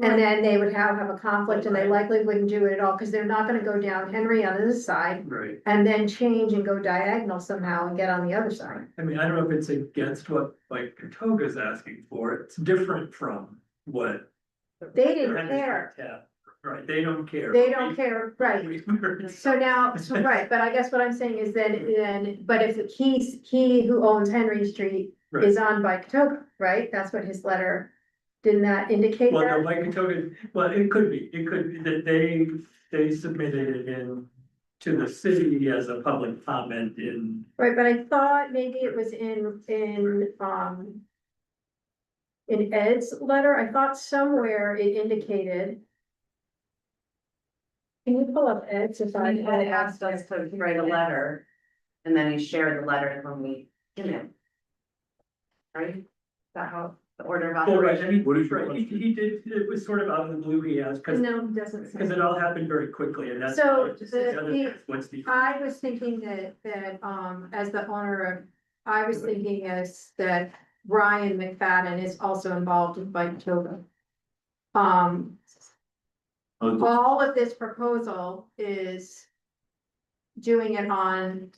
And then they would have a conflict, and they likely wouldn't do it at all, because they're not gonna go down Henry on this side. Right, And then change and go diagonal somehow and get on the other side. I mean, I don't know if it's against what like Katoga's asking for, it's different from what. They didn't care. Yeah, right, they don't care. They don't care, right? We- So now, right, but I guess what I'm saying is but if he who owns Henry Street is on Bike Toga, right? That's what his letter, didn't that indicate Well, no, that? Mike Katoga, well, it could be that they submitted it in to the city as a public comment in, Right, but I thought maybe it was in Ed's letter, I thought somewhere it indicated. Can you pull up Ed's if I? He had asked us to write a letter, and then he shared the letter when we, right? Is that how the order of well, right, I operation? mean, What is your right, he did, it was sort of out of the blue he asked, because No, it doesn't say. it all happened very quickly, and that's. So, the other thing is, what's the. I was thinking that, as the owner of, I was thinking as that Brian McFadden is also involved in Bike Toga. All of this proposal is doing it on,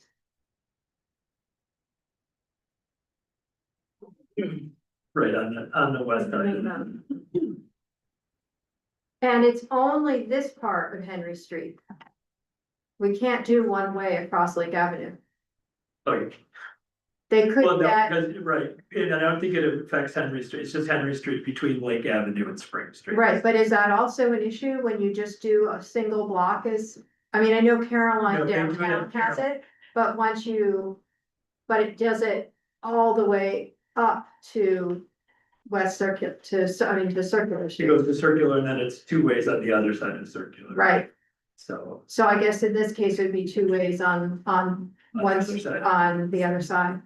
Right, on the west side. and it's only this part of Henry Street. We can't do one way across Lake Avenue. Okay. They could, Well, no, that, because, right, and I don't think it affects Henry Street, it's just Henry Street between Lake Avenue and Spring Street. right, but is that also an issue when you just do a single block is, I mean, I know Caroline No, they do it downtown at has it, but once you, but it does it all the way up to West Circuit, to Circular She Street, goes to Circular and then it's two ways on the other side of Circular. right? So. So I guess in this case, it would be two ways on on the one, other side. on the other side.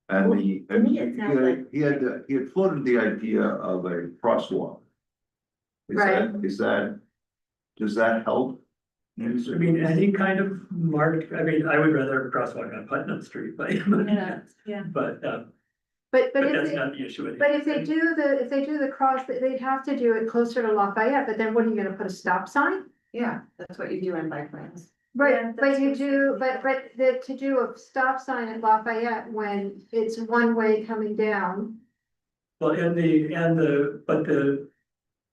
And to me, it sounds like- he had floated the idea of a crosswalk. Right. Does that help? I mean, any kind of mark, I mean, I would rather have a crosswalk on Putnam Street, but. Yeah. But but but if that's they, not the issue. but if they do the cross, they'd have to do it closer to Lafayette, but then what are you gonna put a stop sign? Yeah, that's what you do in bike lanes. Yeah, Right, but that's you what do, to do a stop sign at Lafayette when it's one way coming down. Well, but the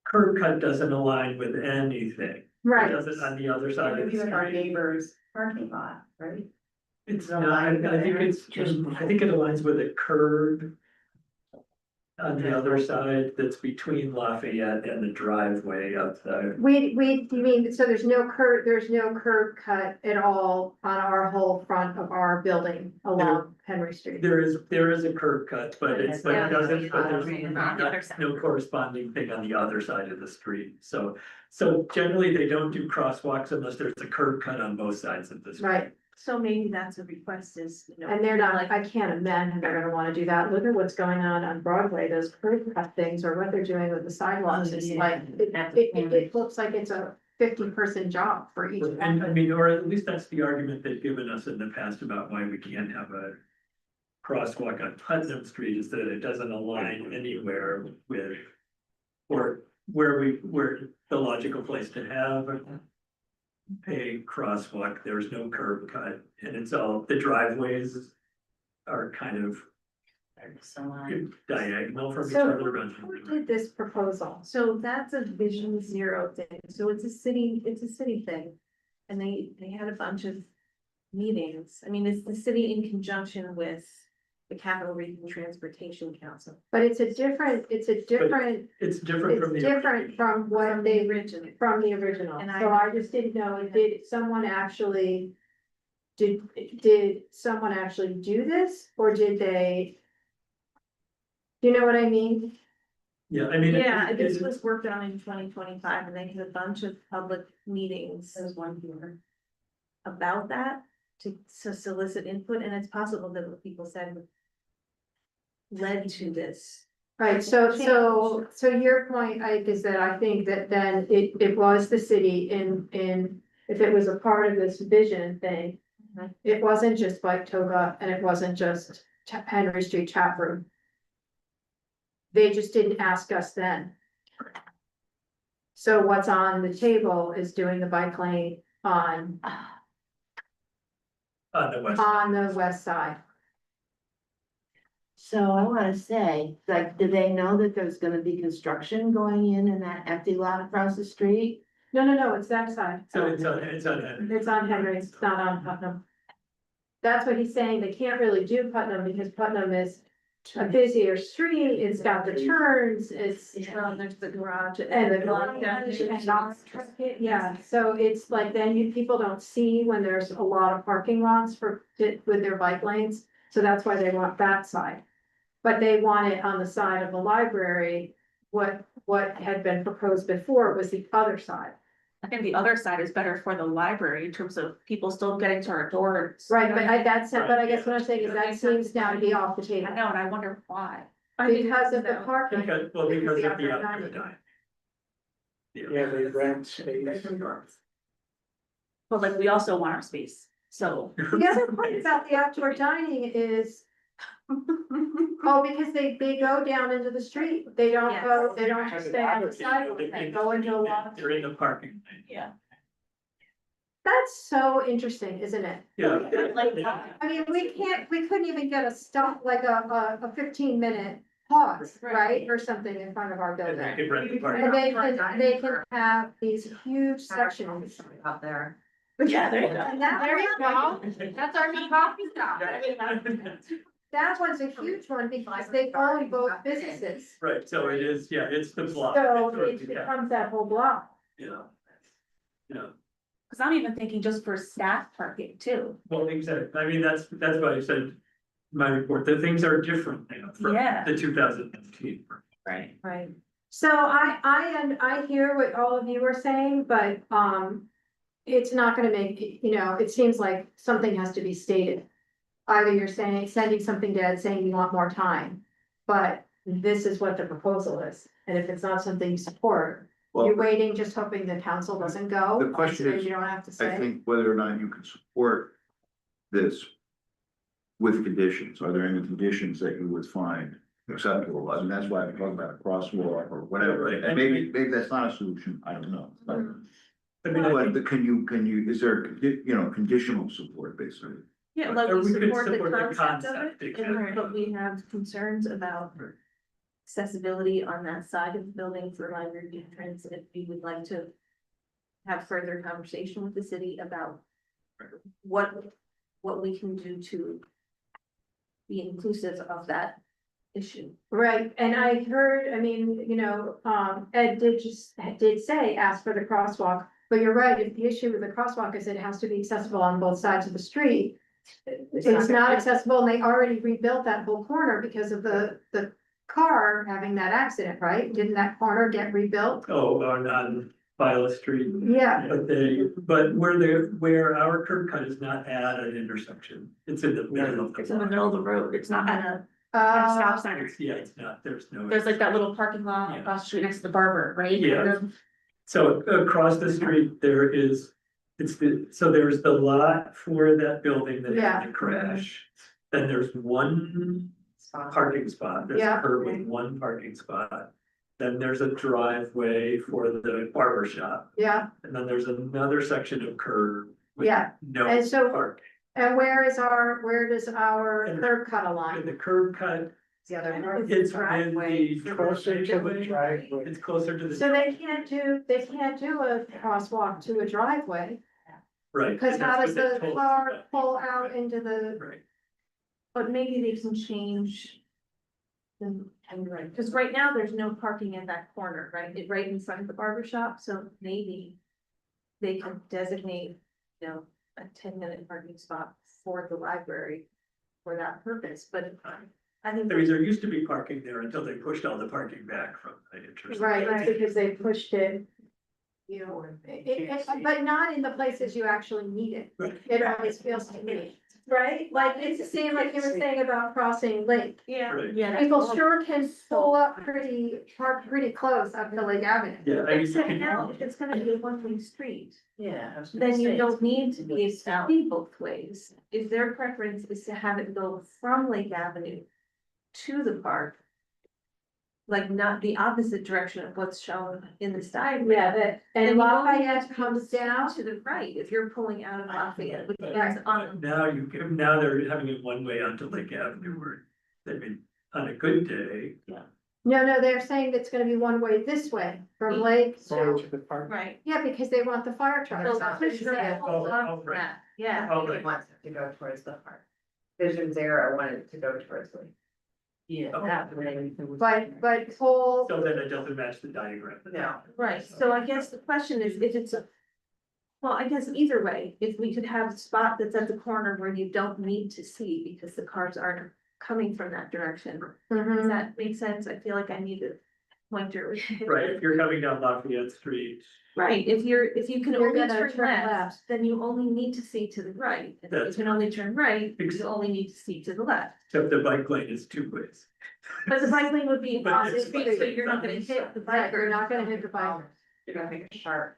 curb cut doesn't align with anything. It doesn't on the other side of the Even our street. neighbor's parking lot, right? It's Doesn't not, align with I think there. I think it aligns with a curb. On the other side, that's between Lafayette and the driveway of the, You mean, so there's no curb cut at all on our whole front of our building along Henry Street. there is a curb cut, but it's, but it doesn't, but there's On the other side. no corresponding thing on the other side of the street. So generally, they don't do crosswalks unless there's a curb cut on both sides of the street. Right, So maybe that's a request is, and they're not, I can't imagine they're gonna wanna do that. Look at what's going on Broadway, those curb cut things, or what they're doing with the sidewalks. It's like, it looks like it's a 50-person job for each. And I mean, or at least that's the argument they've given us in the past about why we can't have a crosswalk on Putnam Street, is that it doesn't align anywhere with, or where the logical place to have a crosswalk, there's no curb cut, and it's all, the driveways are kind of diagonal from each So other. who did this proposal? so that's a Vision Zero thing, so it's a city thing. And they had a bunch of meetings, I mean, it's the city in conjunction with the Capital Region Transportation Council. But it's different It's different from the. what they, Originally. from the original. And So I just didn't know, did someone actually do this, or did they? Do you know what I mean? Yeah, I mean. Yeah, it- this it- was worked on in 2025, and they had a bunch of public meetings. There's one here. About that to solicit input, and it's possible that what people said led to this. Right, so your point, Ike, is that I think that then it was the city in, if it was a part of this vision thing. It wasn't just Bike Toga, and it wasn't just Henry Street chat room. They just didn't ask us then. So what's on the table is doing the bike lane on the west side. So I wanna say, like, do they know that there's gonna be construction going in that empty lot across the street? No, it's that side. So it's on. It's on Henry, it's not on Putnam. That's what he's saying, they can't really do Putnam because Putnam is a busier street, it's got the turns, it's. There's the garage. And the yeah, so it's like then people don't see when there's a lot of parking lots with their bike lanes, so that's why they want that side. But they want it on the side of the library, what had been proposed before was the other side. I think the other side is better for the library in terms of people still getting to our doors. Right, but I guess what I'm saying is that seems now to be off the I table, know, and I wonder why. because of the parking. Because of the outdoor dining. Yeah, they rent space. But like, we also want our space, so. The other part about the outdoor dining is, oh, because they go down into the street, they don't stay on the sidewalk, they go into a lot. They're in the parking. Yeah. That's so interesting, isn't it? Yeah. I mean, we couldn't even get a stop, like a 15-minute pause, right, or something in front of our And they building. could rent the parking. And they can have these huge sections. Out there. Yeah, there you go. And there you go. That's our new coffee shop. That one's a huge one because they own both businesses. Right, so it is, yeah, it's the block. So It's it yeah, becomes that whole block. yeah. Yeah, Cause I'm even thinking just for staff parking too. well, exactly, I mean, that's why I said in my report, that things are different now from Yeah. the 2019. Right. Right. So I hear what all of you are saying, but, it's not gonna make, it seems like something has to be stated. Either you're sending something dead, saying you want more time, but this is what the proposal is. And if it's not something you support, Well, you're waiting, just hoping the council doesn't go. The question so is, You don't have to I say. think whether or not you can support this with conditions. Are there any conditions that you would find acceptable? I mean, that's why I'm talking about a crosswalk or whatever. Right. And maybe that's not a solution. I don't know. But I mean, I think, can you, is there, conditional support basically? Yeah, Or like we we could support the support the concept of concept, it, exactly. but we have concerns about Right. accessibility on that side of the building for library patrons, if we would like to have further conversation with the city about what we can do to be inclusive of that issue. Right, and I heard, I mean, Ed did say, ask for the crosswalk, but you're right, if the issue with the crosswalk is it has to be accessible on both sides of the street. It's not accessible, and they already rebuilt that whole corner because of the car having that accident, right? Didn't that corner get rebuilt? oh, on Viola Street. Yeah, But where our curb cut is not at an intersection, it's in the middle of It's the in the block. middle of the road. It's not at a stop sign. It's, yeah, it's not, there's no. There's like that little parking lot Yeah. across the street next to the barber, right? Yeah. So across the street, there's the lot for that building that Yeah. had the crash. Then there's one parking spot, there's Yeah. a curb with one parking spot. Then there's a driveway for the barber shop, yeah, and then there's another section of curb. with Yeah. No And so- parking. and where does our curb cut And align? the curb cut, The other it's part. within Closer to the driveway. It's closer to the. So they can't do a crosswalk to a driveway, Right. because and how that's does what they the told car us. pull out into the? Right. But maybe they can change. Because right now, there's no parking in that corner, right, right in front of the barber shop, so maybe. They can designate, a 10-minute parking spot for the library for that purpose, but I think. There used to be parking there until they pushed all the parking back from the intersection. Right, because they pushed it. But not in the places you actually need it. Right. It always feels to me, right? Like it's the same like you were saying about crossing Lake. Yeah. Right. Yeah. People sure can pull up park pretty close up to Lake Avenue. Yeah, I mean, Except now, if it's gonna be a one-way street, Yeah. I was gonna then you say, don't need to be able to see both ways. If their preference is to have it go from Lake Avenue to the park. Like not the opposite direction of what's shown in this diagram. Yeah, then and you only have Lafayette to be comes down. To the right, if you're pulling out of Lafayette, which But- is on. now they're having it one way onto Lake Avenue where, I mean, on a good day, No, they're saying it's gonna be one way this way from Lake Going to, to the park. Right. yeah, because they want the fire trucks. So out. push that Oh, up right. that, yeah. Oh, He right. wants it to go towards the park. Visions there, I wanted to go towards the. Yeah, that way. but whole, So then it doesn't match the diagram. No. Right, so I guess the question is, if it's a. Well, I guess either way, if we could have a spot that's at the corner where you don't need to see because the cars aren't coming from that direction. Does mhm. that make sense? I feel like I need a pointer. Right, if you're coming down Lafayette Street, Right, if you can You're only gonna turn turn left, left. then you only need to see to the right. And if you That's- can only turn right, you only need to see to the left. except the bike lane is two ways. But the bike lane would be But on the it's- street, so you're not gonna hit the Right, you're biker. not gonna hit the bike. You're gonna make a sharp.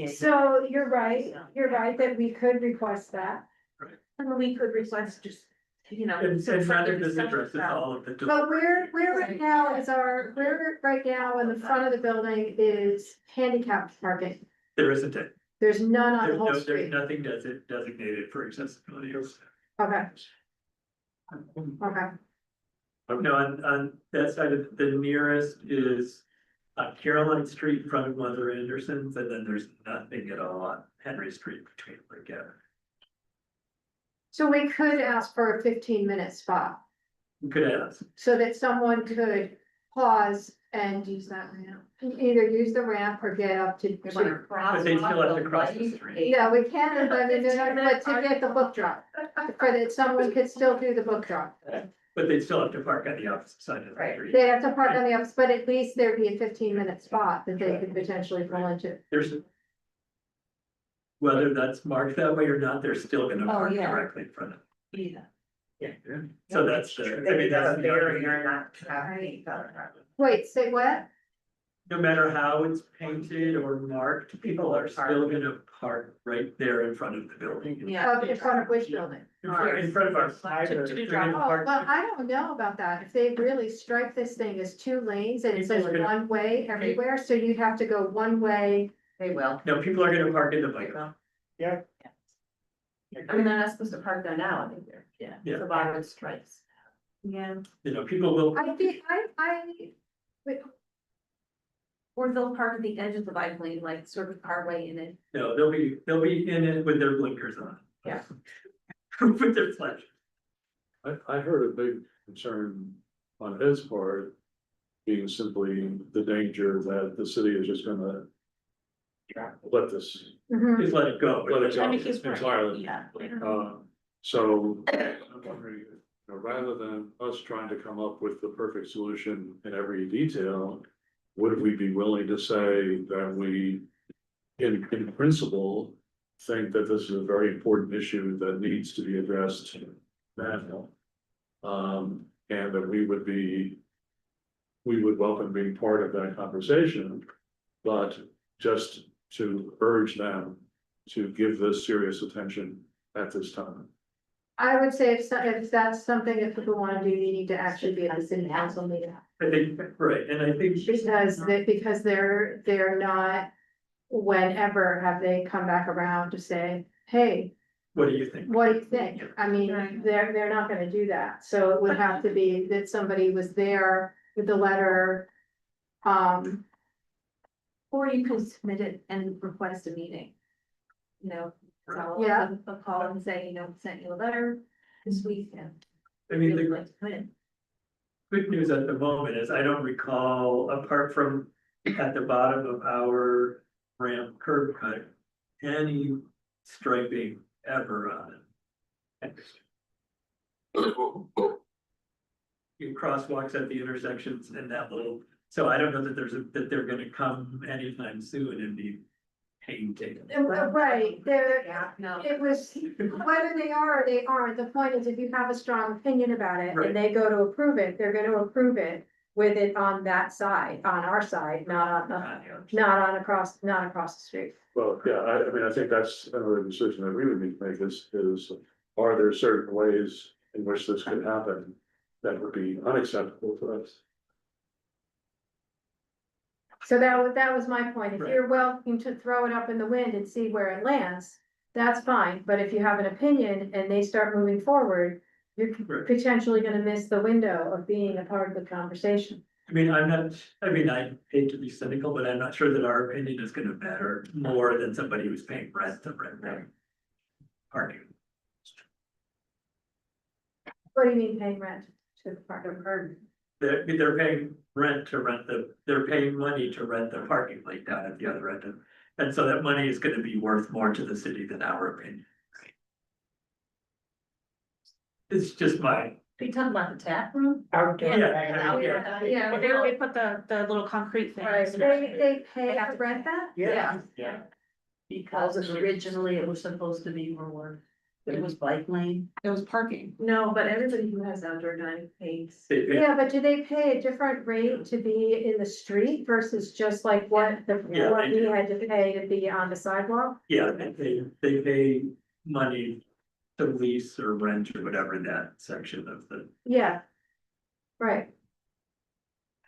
So you're right that we could request that. And we could request just, you know. And some none further of this discussion addresses about- all of the. But where right now is where right now in the front of the building is handicapped parking. There isn't it. There's none on the There's whole no, there's street. nothing designated for accessibility. Okay, okay. No, on that side of the nearest is Caroline Street in front of Mother Anderson's, and then there's nothing at all on Henry Street between Brickell. So we could ask for a 15-minute spot You could ask, so that someone could pause and use that ramp. Either use the ramp or get up to. but they still have to cross the street. Yeah, we can, but to get the book drop, for that someone could still do the book drop. But they'd still have to park on the opposite side of the Right. street. They have to park on the opposite, but at least there'd be a 15-minute spot that they could potentially pull into. There's. Whether that's marked that way or not, they're still gonna Oh, park yeah. directly in front of. Yeah. So that's the, I mean, that's the argument. not traffic. Wait, say what? No matter how it's painted or marked, people are still gonna park right there in front of the building. Up in front of which building? In front of our. To do They're drop gonna Oh, park- well, I don't know about that. If they really strike this thing as 2 lanes and it says People are gonna- one way everywhere, so you'd have to go one way. They will. No, people are gonna park in the bike lane. Yeah. I mean, they're not supposed to park there now, I think they're. Yeah. The bottom stripes. Yeah, You know, people will, I think, or they'll park at the edge of the bike lane, like sort of partway in it. no, they'll be in it with their blinkers on. Yeah. With their flash. I heard a big concern on his part being simply the danger that the city is just gonna let this, mhm. Just let it go. let it I go mean, he's right. entirely. Yeah. So I'm wondering, you know, rather than us trying to come up with the perfect solution in every detail, would we be willing to say that we, in principle, think that this is a very important issue that needs to be addressed now? And that we would welcome being part of that conversation, but just to urge them to give this serious attention at this time. I would say if that's something that people wanna do, you need to actually be at the city council meeting. I think, right, and I think. Because they're not, whenever have they come back around to say, hey, What do you think? what do you think? I mean, they're not gonna do that, so it would have to be that somebody was there with the letter. Or you could submit it and request a meeting. You know, so Yeah. a call and say, you know, sent you a letter this week and. I mean, really the like to come in. good news at the moment is I don't recall, apart from at the bottom of our ramp curb cut, any striping ever on it. You crosswalks at the intersections and that little, so I don't know that that they're gonna come anytime soon and be painting. Right, there, Yeah, no. it was, whether they are or they aren't, the point is if you have a strong opinion about it Right. and they go to approve it, they're gonna approve it. With it on that side, on our side, not across the street. Well, yeah, I mean, I think that's another decision that we would need to make is, are there certain ways in which this could happen that would be unacceptable to us? So that was my point. If you're welcome to throw it up in the wind and see where it lands, that's fine. But if you have an opinion and they start moving forward, you're Right. potentially gonna miss the window of being a part of the conversation. I mean, I hate to be cynical, but I'm not sure that our opinion is gonna matter more than somebody who's paying rent to rent their parking. What do you mean paying rent? to the park. They're paying rent to rent they're paying money to rent the parking lot down at the other end of. And so that money is gonna be worth more to the city than our opinion. It's just my, Are you talking about the tap room? Outdoor. Yeah, They put the little concrete things. they pay to rent that? Yeah. yeah, Because originally it was supposed to be for, it was bike lane. It was parking. No, but everybody who has outdoor dining pays. they, Yeah, but do they pay a different rate to be in the street versus just like what Yeah. what we had to pay to be on the sidewalk? yeah, they pay money to lease or rent or whatever that section of the. Yeah. Right,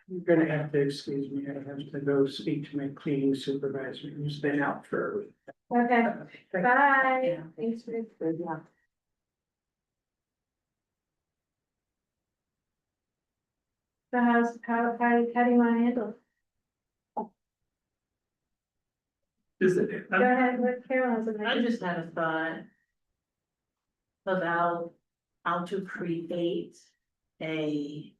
You're gonna have to excuse me, I have to go speak to my cleaning supervisor who's been out for a week. okay, bye. Yeah. Thanks for the. So how do you wanna handle? Is it, Go ahead, what Carol has. I just had a thought. About how to create a.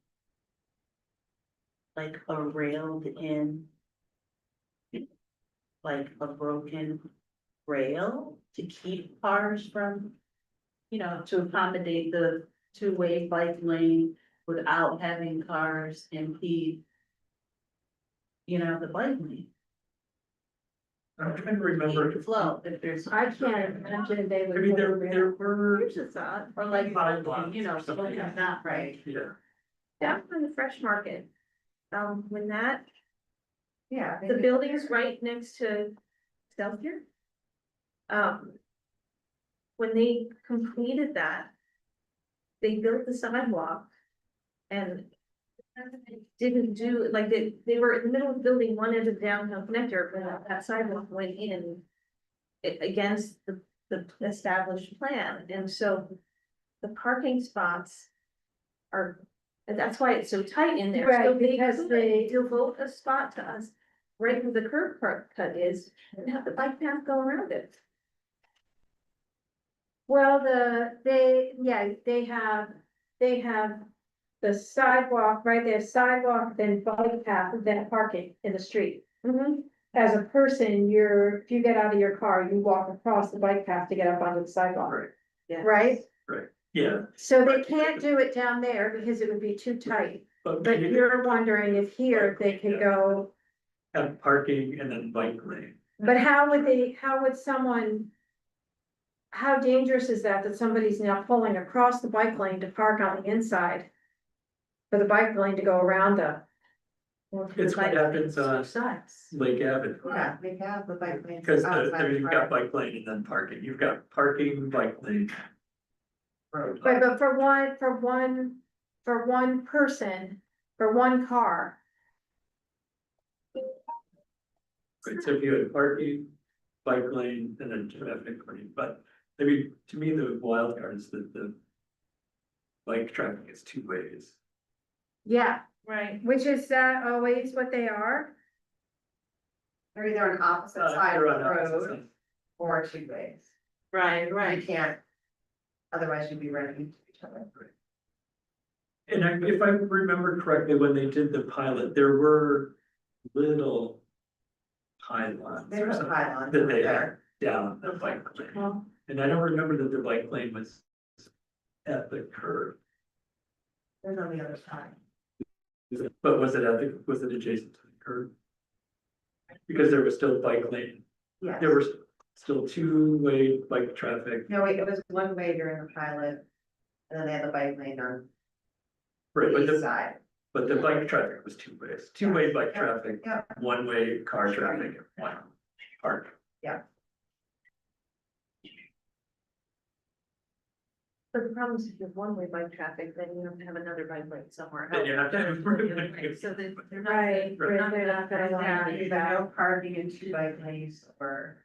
Like a railed in. Like a broken rail to keep cars from. You know, to accommodate the two-way bike lane without having cars impede. You know, the bike lane. I'm trying to remember. Flow, if there's. I can't imagine they would. I mean, put a there rail. were, Here's a thought, or like, you know, something Yeah. like that, right? yeah, Down from the fresh market, when that, Yeah. the building's right next to Excelsior. When they completed that. They built the sidewalk. And. Didn't do, like, they were in the middle of building one end of the downtown connector, but that sidewalk went in. Against the established plan, and so. The parking spots. Are, and that's why it's so tight in there. So Right, they because could they- devote a spot to us. Right where the curb cut is, and have the bike path go around it. Well, they have the sidewalk, right, there's sidewalk, then bike path, then parking in the street. As a person, if you get out of your car, you walk across the bike path to get up onto the sidewalk, Yeah. right? yeah. So they can't do it down there because it would be too tight, but you you're wondering if here they can go, have parking and then bike lane. but how dangerous is that somebody's now pulling across the bike lane to park on the inside? For the bike lane to go around the. It's what happens on Sides. Lake Avenue. Yeah, they have the bike lanes. Because outside you've the got park. bike lane and then parking, you've got parking, bike lane. Road. Right, but for one person, for one car, Right, so if you had parking, bike lane, and then traffic lane, but I mean, to me, the wild card is that the. Bike traffic is two ways. yeah, Right. which is always what they are. They're either on opposite sides of They're the on opposite road sides. or two ways. Right, You right. can't, otherwise you'd be running into each other. And if I remember correctly, when they did the pilot, there were little. Pylons There or was something pylons that they there. had down the bike lane. And I don't remember that the bike lane was at the curb. There's on the other side. But was it adjacent to the curb? Because there was still bike lane, Yes. there was still two-way bike traffic, No, wait, it was one way during the pilot. And then they had the bike lane on right, the but east the, side. but the bike traffic was two ways, two-way bike Yeah. traffic, Yeah. one-way car traffic, and one park. But the problem is if you have one-way bike traffic, then you have to have another bike lane somewhere Then you have to have- else. So that they're not. Right, they're not they're not gonna gonna want to do that. No parking in two bike lanes or.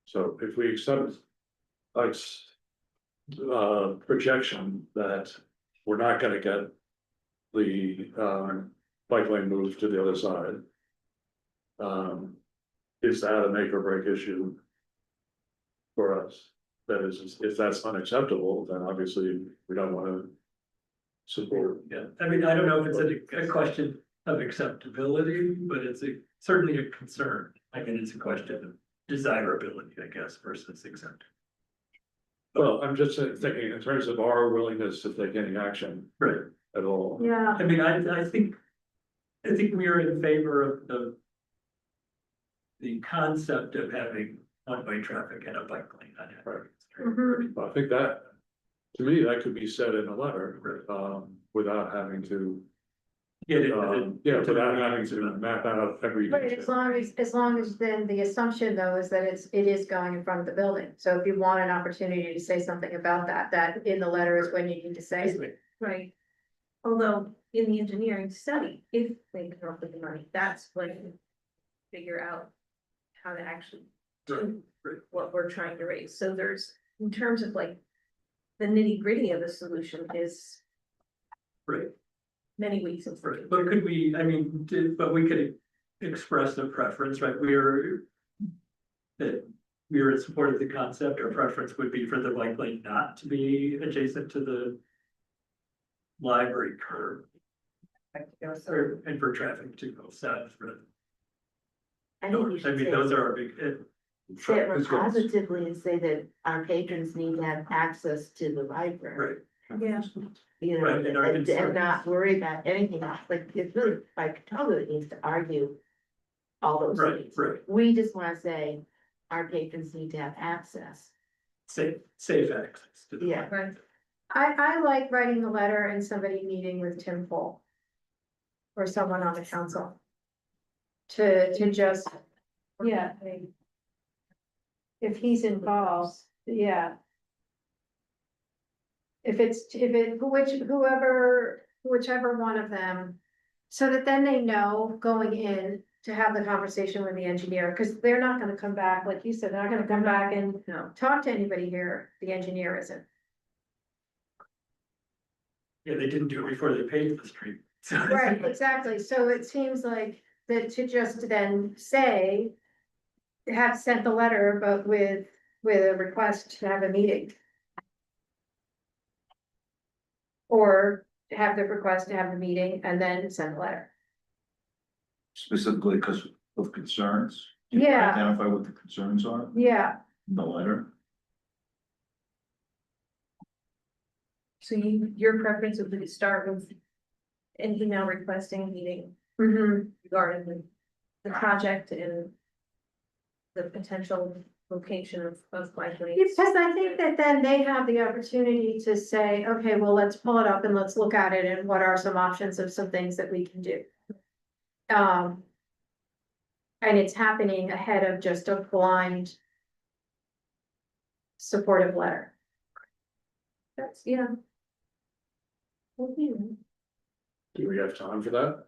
So if we accept. Ike's. Projection that we're not gonna get. The bike lane moved to the other side. Is that a make or break issue? For us? that is, if that's unacceptable, then obviously we don't wanna support. Yeah, I mean, I don't know if it's a question of acceptability, but it's certainly a concern. I mean, it's a question of desirability, I guess, versus acceptance. Well, I'm just thinking in terms of our willingness to take any action Right. at all. Yeah, I mean, I think we are in favor of the concept of having one-way traffic and a bike lane on it. mhm. I think that, to me, that could be said in a letter, without having to, Get it. without having to map out every. But as long as then the assumption though is that it is going in front of the building. So if you want an opportunity to say something about that, that in the letter is when you need to say it. Right. Although in the engineering study, if they come up with the money, that's when you figure out how to actually do Right. what we're trying to raise. So there's, in terms of like, the nitty gritty of the solution is Right. many weeks of. Right, but could we, I mean, but we could express a preference, right? That we are in support of the concept. Our preference would be for the bike lane not to be adjacent to the library curb. And for traffic to go south. I think you I should mean, say, those are our big. say it more positively and say that our patrons need to have access to the library. Right, Yeah. You know, Right, and our and not worry about anything else, like, it's really, like, Saratoga needs to argue all those right, things. right. We just wanna say, our patrons need to have access. Safe access to the. Yeah. Right. I like writing a letter and somebody meeting with Tim Pool. Or someone on the council. To just, yeah. If he's involved, yeah. Whichever one of them, so that then they know going in to have the conversation with the engineer, because they're not gonna come back, like you said, they're not gonna come back and No. talk to anybody here, the engineer isn't. Yeah, they didn't do it before they paved the street. So- Right, exactly, so it seems like that to just then say. Have sent the letter, but with a request to have a meeting. Or have the request to have the meeting and then send the letter. Specifically because of concerns. You can Yeah. Identify what the concerns are Yeah, in the letter. So your preference would be to start with an email requesting a meeting regarding the project and the potential location of bike lanes. because I think that then they have the opportunity to say, okay, well, let's pull it up and let's look at it and what are some options of some things that we can do. And it's happening ahead of just a blind. Supportive letter. That's, yeah. Do we have time for that?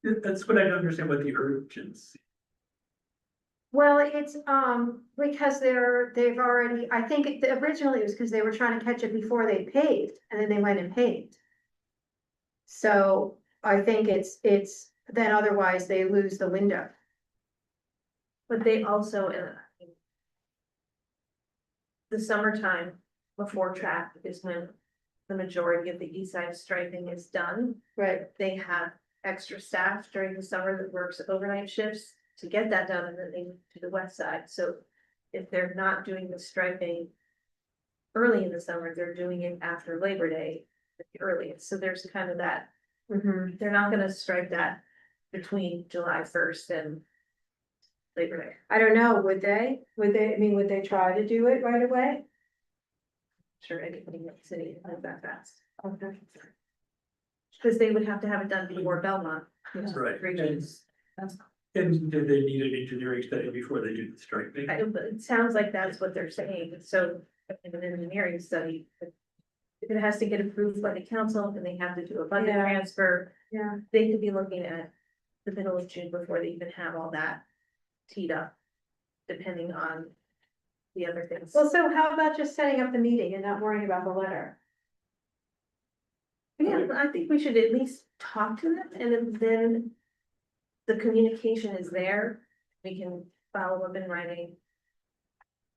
That's what I don't understand, what the urgency. Well, it's, because they've already, I think originally it was because they were trying to catch it before they paved, and then they went and paved. So I think it's, then otherwise they lose the window. But they also, the summertime before traffic is when the majority of the east side striping is done. Right. They have extra staff during the summer that works overnight shifts to get that done, and then they move to the west side. So if they're not doing the striping early in the summer, they're doing it after Labor Day at the earliest. So there's kind of that, they're not gonna stripe that between July 1st and Labor Day. I don't know, would they, would they try to do it right away? Sure, anybody in the city move that fast, Okay. because they would have to have it done before Belmont. Right. Regions. And do they need an engineering study before they do the striping? It sounds like that's what they're saying, so in an engineering study. If it has to get approved by the council and they have to do a budget Yeah. transfer, Yeah. they could be looking at the middle of June before they even have all that teed up. Depending on the other things. Well, so how about just setting up the meeting and not worrying about the letter? Yeah, I think we should at least talk to them, and then the communication is there, we can follow up in writing.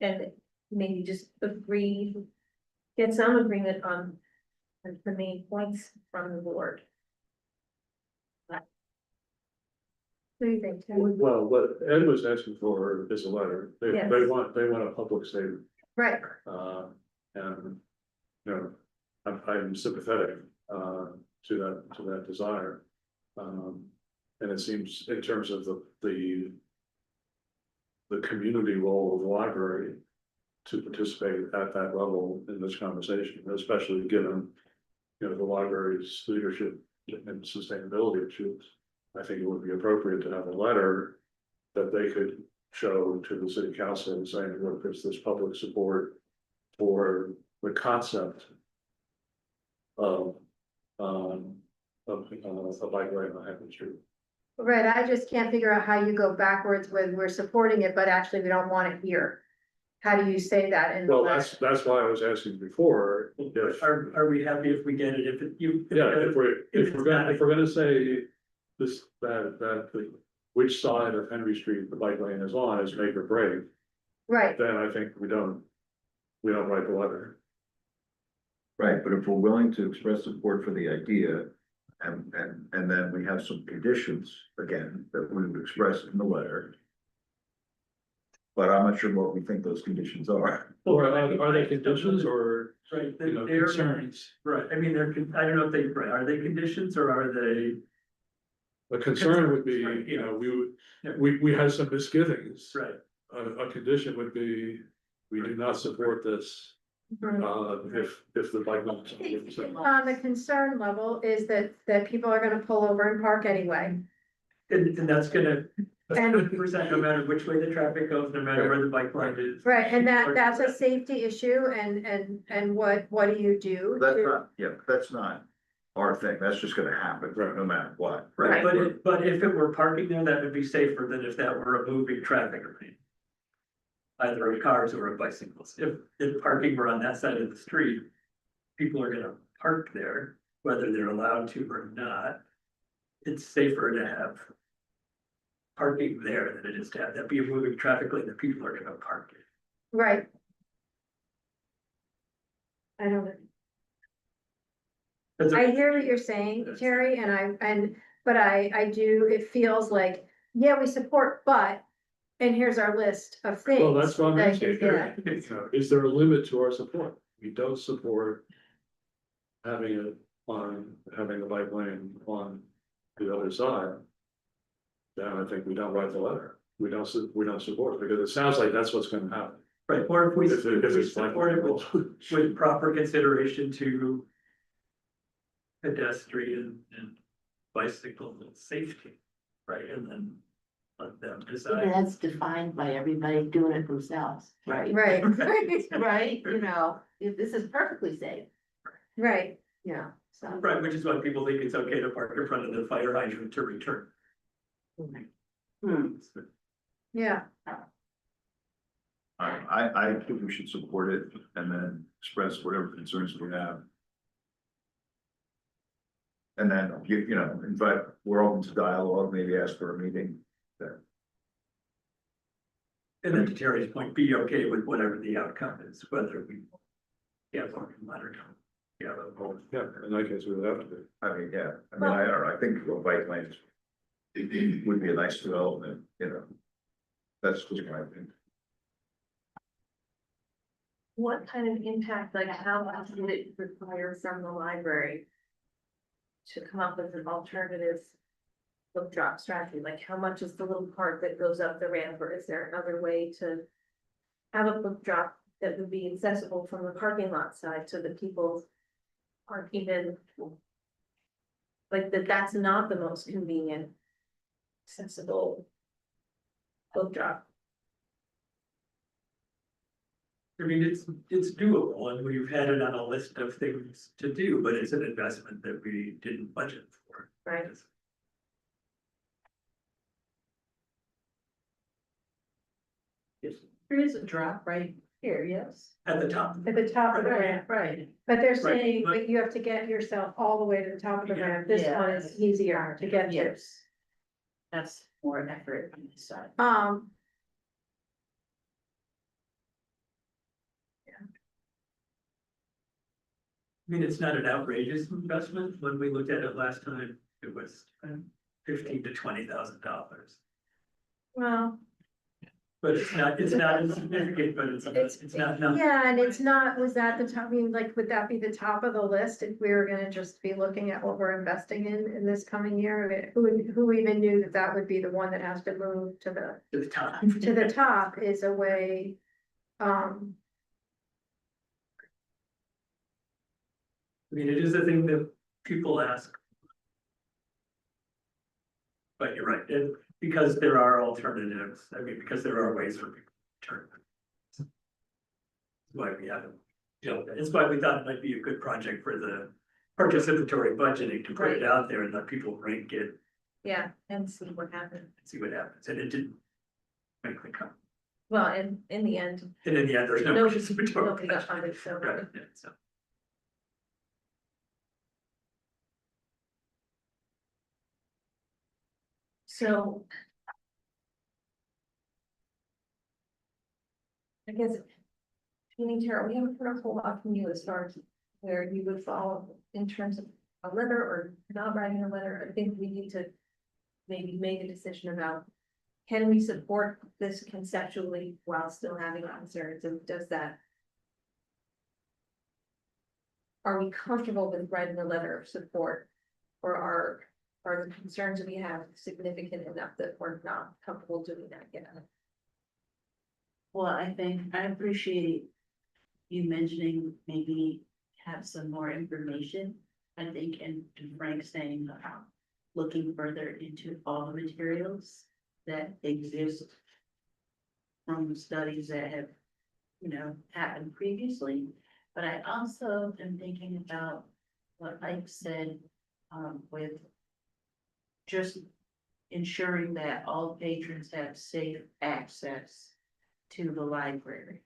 And maybe just agree, get some agreement on the main points from the board. What do you think, Tim? Well, what Ed was asking for is a letter. They Yes. want a public statement. Right, And, you know, I'm sympathetic, to that desire. And it seems in terms of the community role of the library to participate at that level in this conversation, especially given, you know, the library's leadership and sustainability issues. I think it would be appropriate to have a letter that they could show to the city council saying, look, there's this public support for the concept of a bike lane on Hampton Street. Right, I just can't figure out how you go backwards when we're supporting it, but actually we don't want it here. How do you say that in the Well, letter? that's why I was asking before, if, Are we happy if we get it, if you? yeah, if it's not- we're gonna say this, which side of Henry Street the bike lane is on is make or break, Right, then I think we don't write the letter. Right, but if we're willing to express support for the idea, and then we have some conditions, again, that we would express in the letter. But I'm not sure what we think those conditions are. Or are they conditions or, Right, you know, they're, concerns? right, I mean, I don't know if they, are they conditions or are they? A concern would be, you know, we had some misgivings. Right. A condition would be, we do not support this, if the bike lane. on the concern level is that people are gonna pull over and park anyway. And that's gonna, And- 100%, no matter which way the traffic goes, no matter where the bike line is. Right, and that's a safety issue and what do you do? That's to- not, yeah, that's not our thing, that's just gonna happen, no matter what. Right. But if it were parking there, that would be safer than if that were a moving traffic lane. Either of cars or of bicycles. If parking were on that side of the street, people are gonna park there, whether they're allowed to or not. It's safer to have parking there than it is to have that be a moving traffic lane that people are gonna park in. Right. I don't know. That's a- I hear what you're saying, Terry, but I do, it feels like, yeah, we support, but, and here's our list of things. Well, that's what I'm that- asking. yeah. You know, is there a limit to our support? We don't support having the bike lane on the other side. Then I think we don't write the letter. We don't support it, because it sounds like that's what's gonna happen. Right, or if we If it's like. support it with proper consideration to pedestrian and bicycle safety, right, and then let them But decide. that's defined by everybody doing it themselves, right? Right, Right, you know, if this is perfectly safe, right, you know, so. Right, which is why people think it's okay to park in front of the fire hydrant to return. Hmm. yeah, I think we should support it and then express whatever concerns we have. And then, you know, invite, we're open to dialogue, maybe ask for a meeting there. And then to Terry's point, be okay with whatever the outcome is, whether we. Yeah, parking lot or not. Yeah, but- Yeah, in that case, we would have to do. I mean, yeah, I mean, I don't know, I think a bike lanes would be a nice development, you know. That's just my opinion. what kind of impact, like how much would it require from the library? To come up with an alternative book drop strategy, like how much is the little part that goes up the ramp, or is there another way to? Have a book drop that would be accessible from the parking lot side so that people aren't even. Like that's not the most convenient. Accessible. Book drop. I mean, it's doable and we've had it on a list of things to do, but it's an investment that we didn't budget for. Right. Yes, There is a drop right here, yes. at the top. at the top of the ramp, Right. but they're Right, saying but- that you have to get yourself all the way to the top of the Yeah. ramp, this one is easier to get to. Yes. That's more effort on this side. mean, it's not an outrageous investment. When we looked at it last time, it was $15,000 to $20,000. Well, But it's not insignificant, but it's not nothing. yeah, and it's not, was that the top, I mean, like, would that be the top of the list if we were gonna just be looking at what we're investing in this coming year? Who even knew that that would be the one that has to move to To the top. the top is a way, I mean, it is a thing that people ask. But you're right, because there are alternatives, I mean, because there are ways for people to turn. That's why we haven't, it's why we thought it might be a good project for the participatory budgeting to put it out there and let people rank it Yeah, and see what happens. and see what happens, and it didn't. Frankly, come, Well, and in the end, and in the end, there's no nobody participatory. got funded, so. Right, yeah, so. So. I guess. Jeannie, Tara, we haven't heard a whole lot from you as far as where you would fall in terms of a letter or not writing a letter. I think we need to. Maybe make a decision about. Can we support this conceptually while still having concerns, and does that? Are we comfortable with writing a letter of support? Or are the concerns we have significant enough that we're not comfortable doing that yet? Well, I think I appreciate you mentioning maybe have some more information. I think, and to Frank saying, looking further into all the materials that exist from the studies that have, happened previously. But I also am thinking about what Ike said, with just ensuring that all patrons have safe access to the library.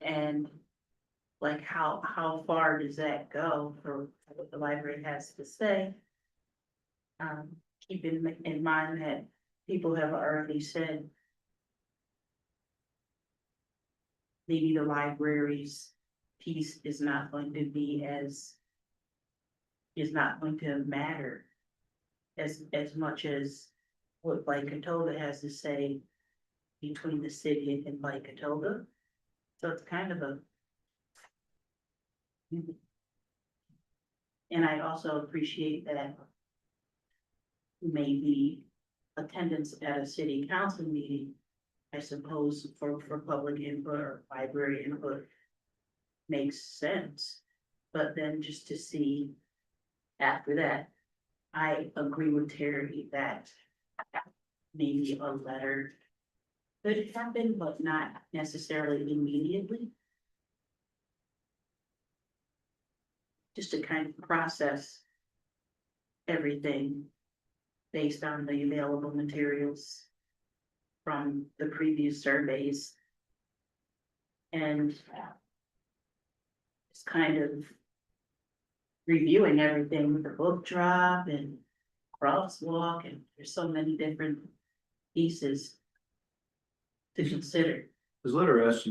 And like, how far does that go for what the library has to say? Keeping in mind that people have already said maybe the library's piece is not going to matter as much as what Waikatoga has to say between the city and Waikatoga. So it's kind of a. And I also appreciate that maybe attendance at a city council meeting, I suppose, for public input or library input makes sense. But then just to see after that, I agree with Terry that maybe a letter could happen, but not necessarily immediately. Just to kind of process everything based on the available materials from the previous surveys. And it's kind of reviewing everything with the book drop and crosswalk, and there's so many different pieces to consider. This letter asks,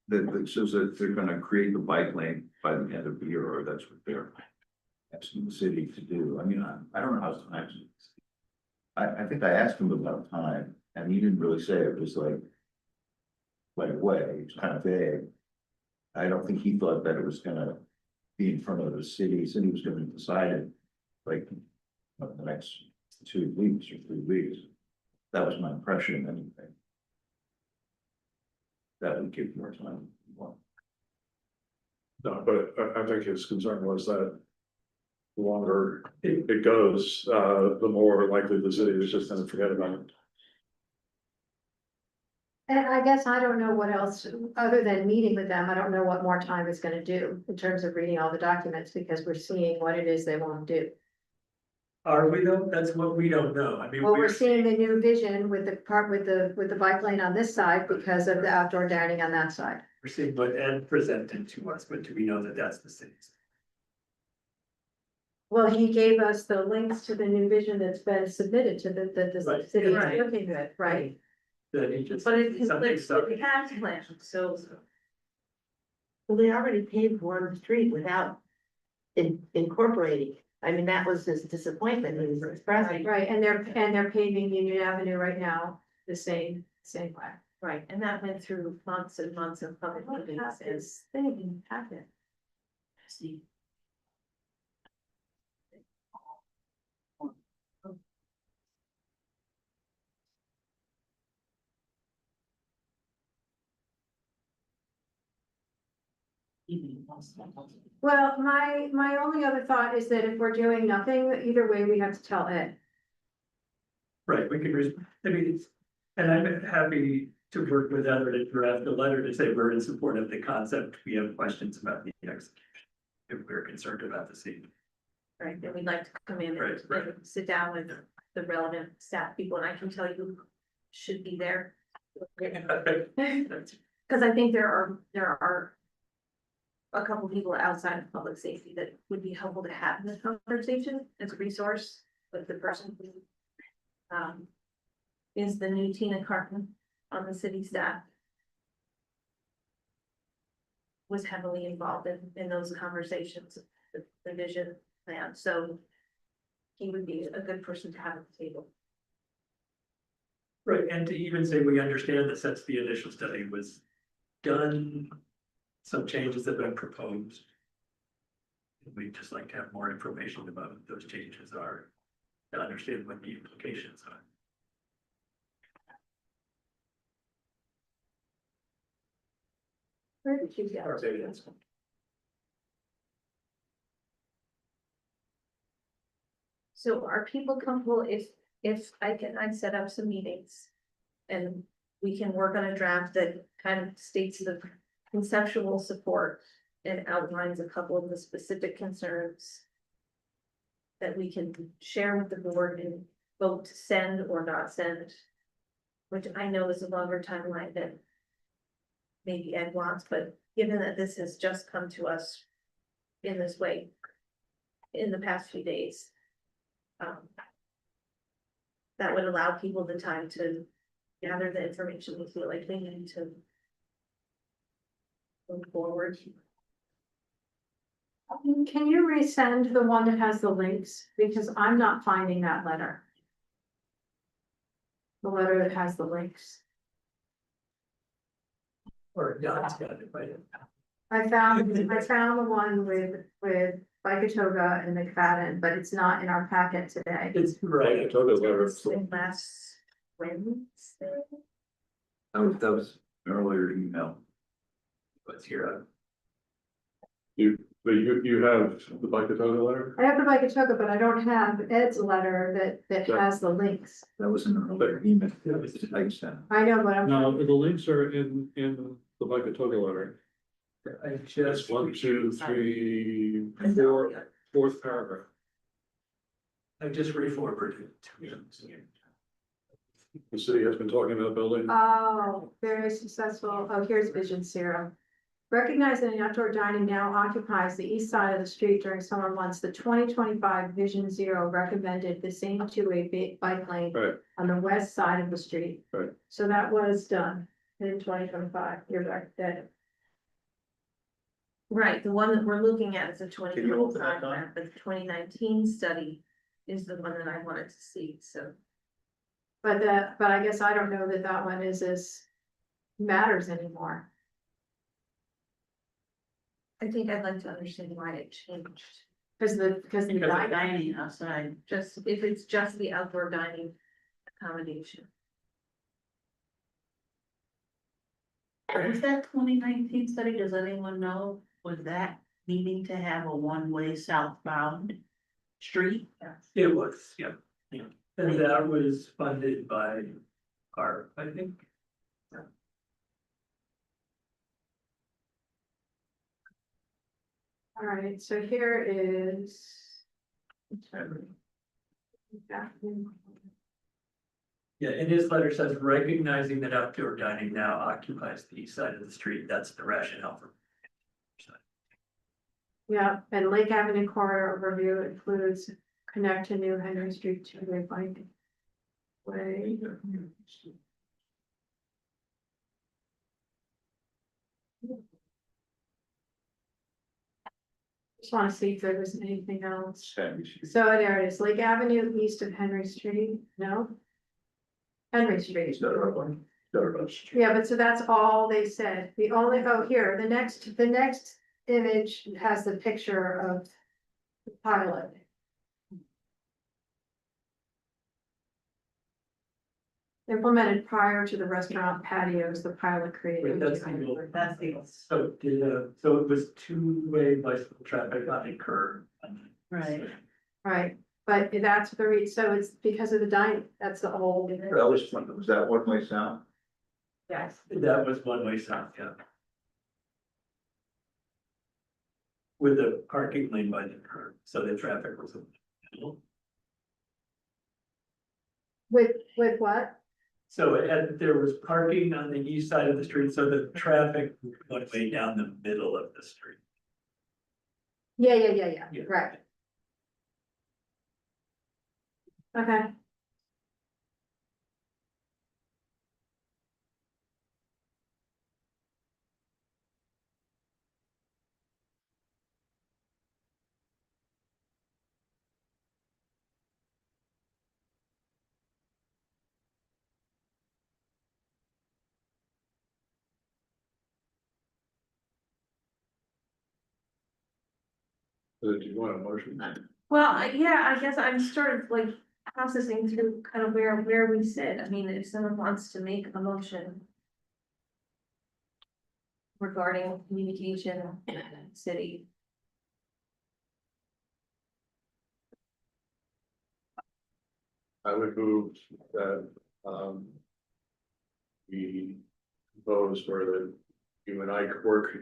that says that they're gonna create the bike lane by the end of the year, or that's what they're asking the city to do. I mean, I don't know how to actually. I think I asked him about time, and he didn't really say it was like right away. It's kind of vague. I don't think he thought that it was gonna be in front of the city. He said he was gonna decide it like the next 2 weeks or 3 weeks. That was my impression anyway. That would give more time. No, but I think his concern was that the longer it goes, the more likely the city is just gonna forget about it. and I guess I don't know what else, other than meeting with them, I don't know what more time is gonna do in terms of reading all the documents, because we're seeing what it is they want to do. Are we though? That's what we don't know. I mean. Well, we're seeing the new vision with the part with the bike lane on this side because of the outdoor dining on that side. We're seeing what Ed presented to us, but do we know that that's the city's? Well, he gave us the links to the new vision that's been submitted to the Right. city is Right. looking at, right? That he just. But it something conflicts stuck. with the past plan, so. Well, they already paved one street without incorporating. I mean, that was his disappointment he was expressing. Right, and they're paving Union Avenue right now, the same way. Right, and that went through months and months of public meetings and This thing happened. See. Well, my only other thought is that if we're doing nothing, either way, we have to tell Ed. Right, we could, I mean, and I'm happy to work with Heather to draft a letter to say we're in support of the concept. We have questions about the execution. If we're concerned about the scene. right, then we'd like to come in Right, right. and sit down with the relevant staff people, and I can tell you who should be there. Cause I think there are a couple people outside of public safety that would be helpful to have in this conversation as a resource with the person who is the new Tina Carton on the city staff. Was heavily involved in those conversations, the vision plan, so he would be a good person to have at the table. Right, and to even say we understand that since the initial study was done, some changes have been proposed. We'd just like to have more information about what those changes are, to understand what the implications are. Where did you go? So are people comfortable if I'd set up some meetings? And we can work on a draft that kind of states the conceptual support and outlines a couple of the specific concerns. That we can share with the board and vote to send or not send. Which I know is a longer timeline than maybe Ed wants, but given that this has just come to us in this way in the past few days. That would allow people the time to gather the information we feel like they need to move forward. Can you resend the one that has the links? Because I'm not finding that letter. The letter that has the links. Or Don's got it, right? I found the one with Bikatoga and McFadden, but it's not in our packet today. It's right. I told you letter. This was last Wednesday. That was earlier email. What's here? But you have the Bikatoga letter? I have the Bikatoga, but I don't have Ed's letter that has the links. That was an earlier email. I sent. I know, but I'm. No, the links are in the Bikatoga letter. I That's just. 1, 2, 3, 4, fourth paragraph. I just re-forwarded it to him. The city has been talking about building. Oh, very successful. Oh, here's Vision Zero. Recognizing that outdoor dining now occupies the east side of the street during summer months, the 2025 Vision Zero recommended the same two-way bike lane Right. on the west side of the street. Right. So that was done in 2025. You're right, that. Right, the one that we're looking at is a Can you open that, 2025 Don? map, but the 2019 study is the one that I wanted to see, so. But I guess I don't know that one is as matters anymore. I think I'd like to understand why it changed. Because the Because of Dining outside. Just, if it's just the outdoor dining accommodation. Was that 2019 study, does anyone know, was that needing to have a one-way southbound street? It was, yeah. And that was funded by our, I think. All right, so here is. Yeah, and his letter says recognizing that outdoor dining now occupies the east side of the street, that's the rationale for. Yeah, and Lake Avenue corridor overview includes connect to New Henry Street two-way bike way. just wanna see if there was anything else. Henry Street. So there it is, Lake Avenue east of Henry Street, no? Henry Street. Is that right? Yeah, but so that's all they said. The only, oh, here, the next image has the picture of the pilot. Implemented prior to the restaurant patios, the pilot created. Wait, that's the old- That's the, So so it was two-way bicycle traffic on a curve. right. Right, but that's the so it's because of the that's the old. That was that one way south? Yes. That was one way south, yeah. With a parking lane by the curb, so the traffic was. in the middle. With what? So there was parking on the east side of the street, so the traffic went way down the middle of the street. Yeah, Yeah. right. Okay. So do you want a motion? Well, yeah, I guess I'm sort of like processing through kind of where we sit. I mean, if someone wants to make a motion regarding communication in the city. I would move that, we propose where that you and I could work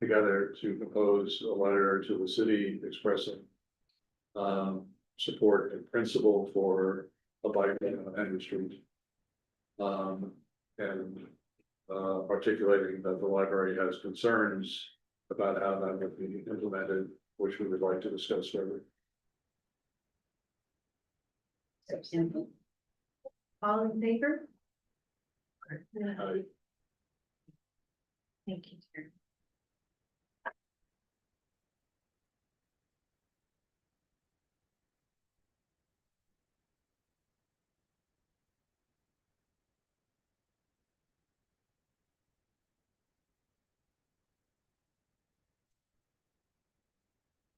together to propose a letter to the city expressing support and principle for a bike lane on Henry Street. And articulating that the library has concerns about how that would be implemented, which we would like to discuss further. All in favor? Aye. Thank you, Chair.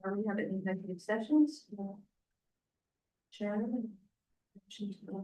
Are we having executive sessions? Sharon?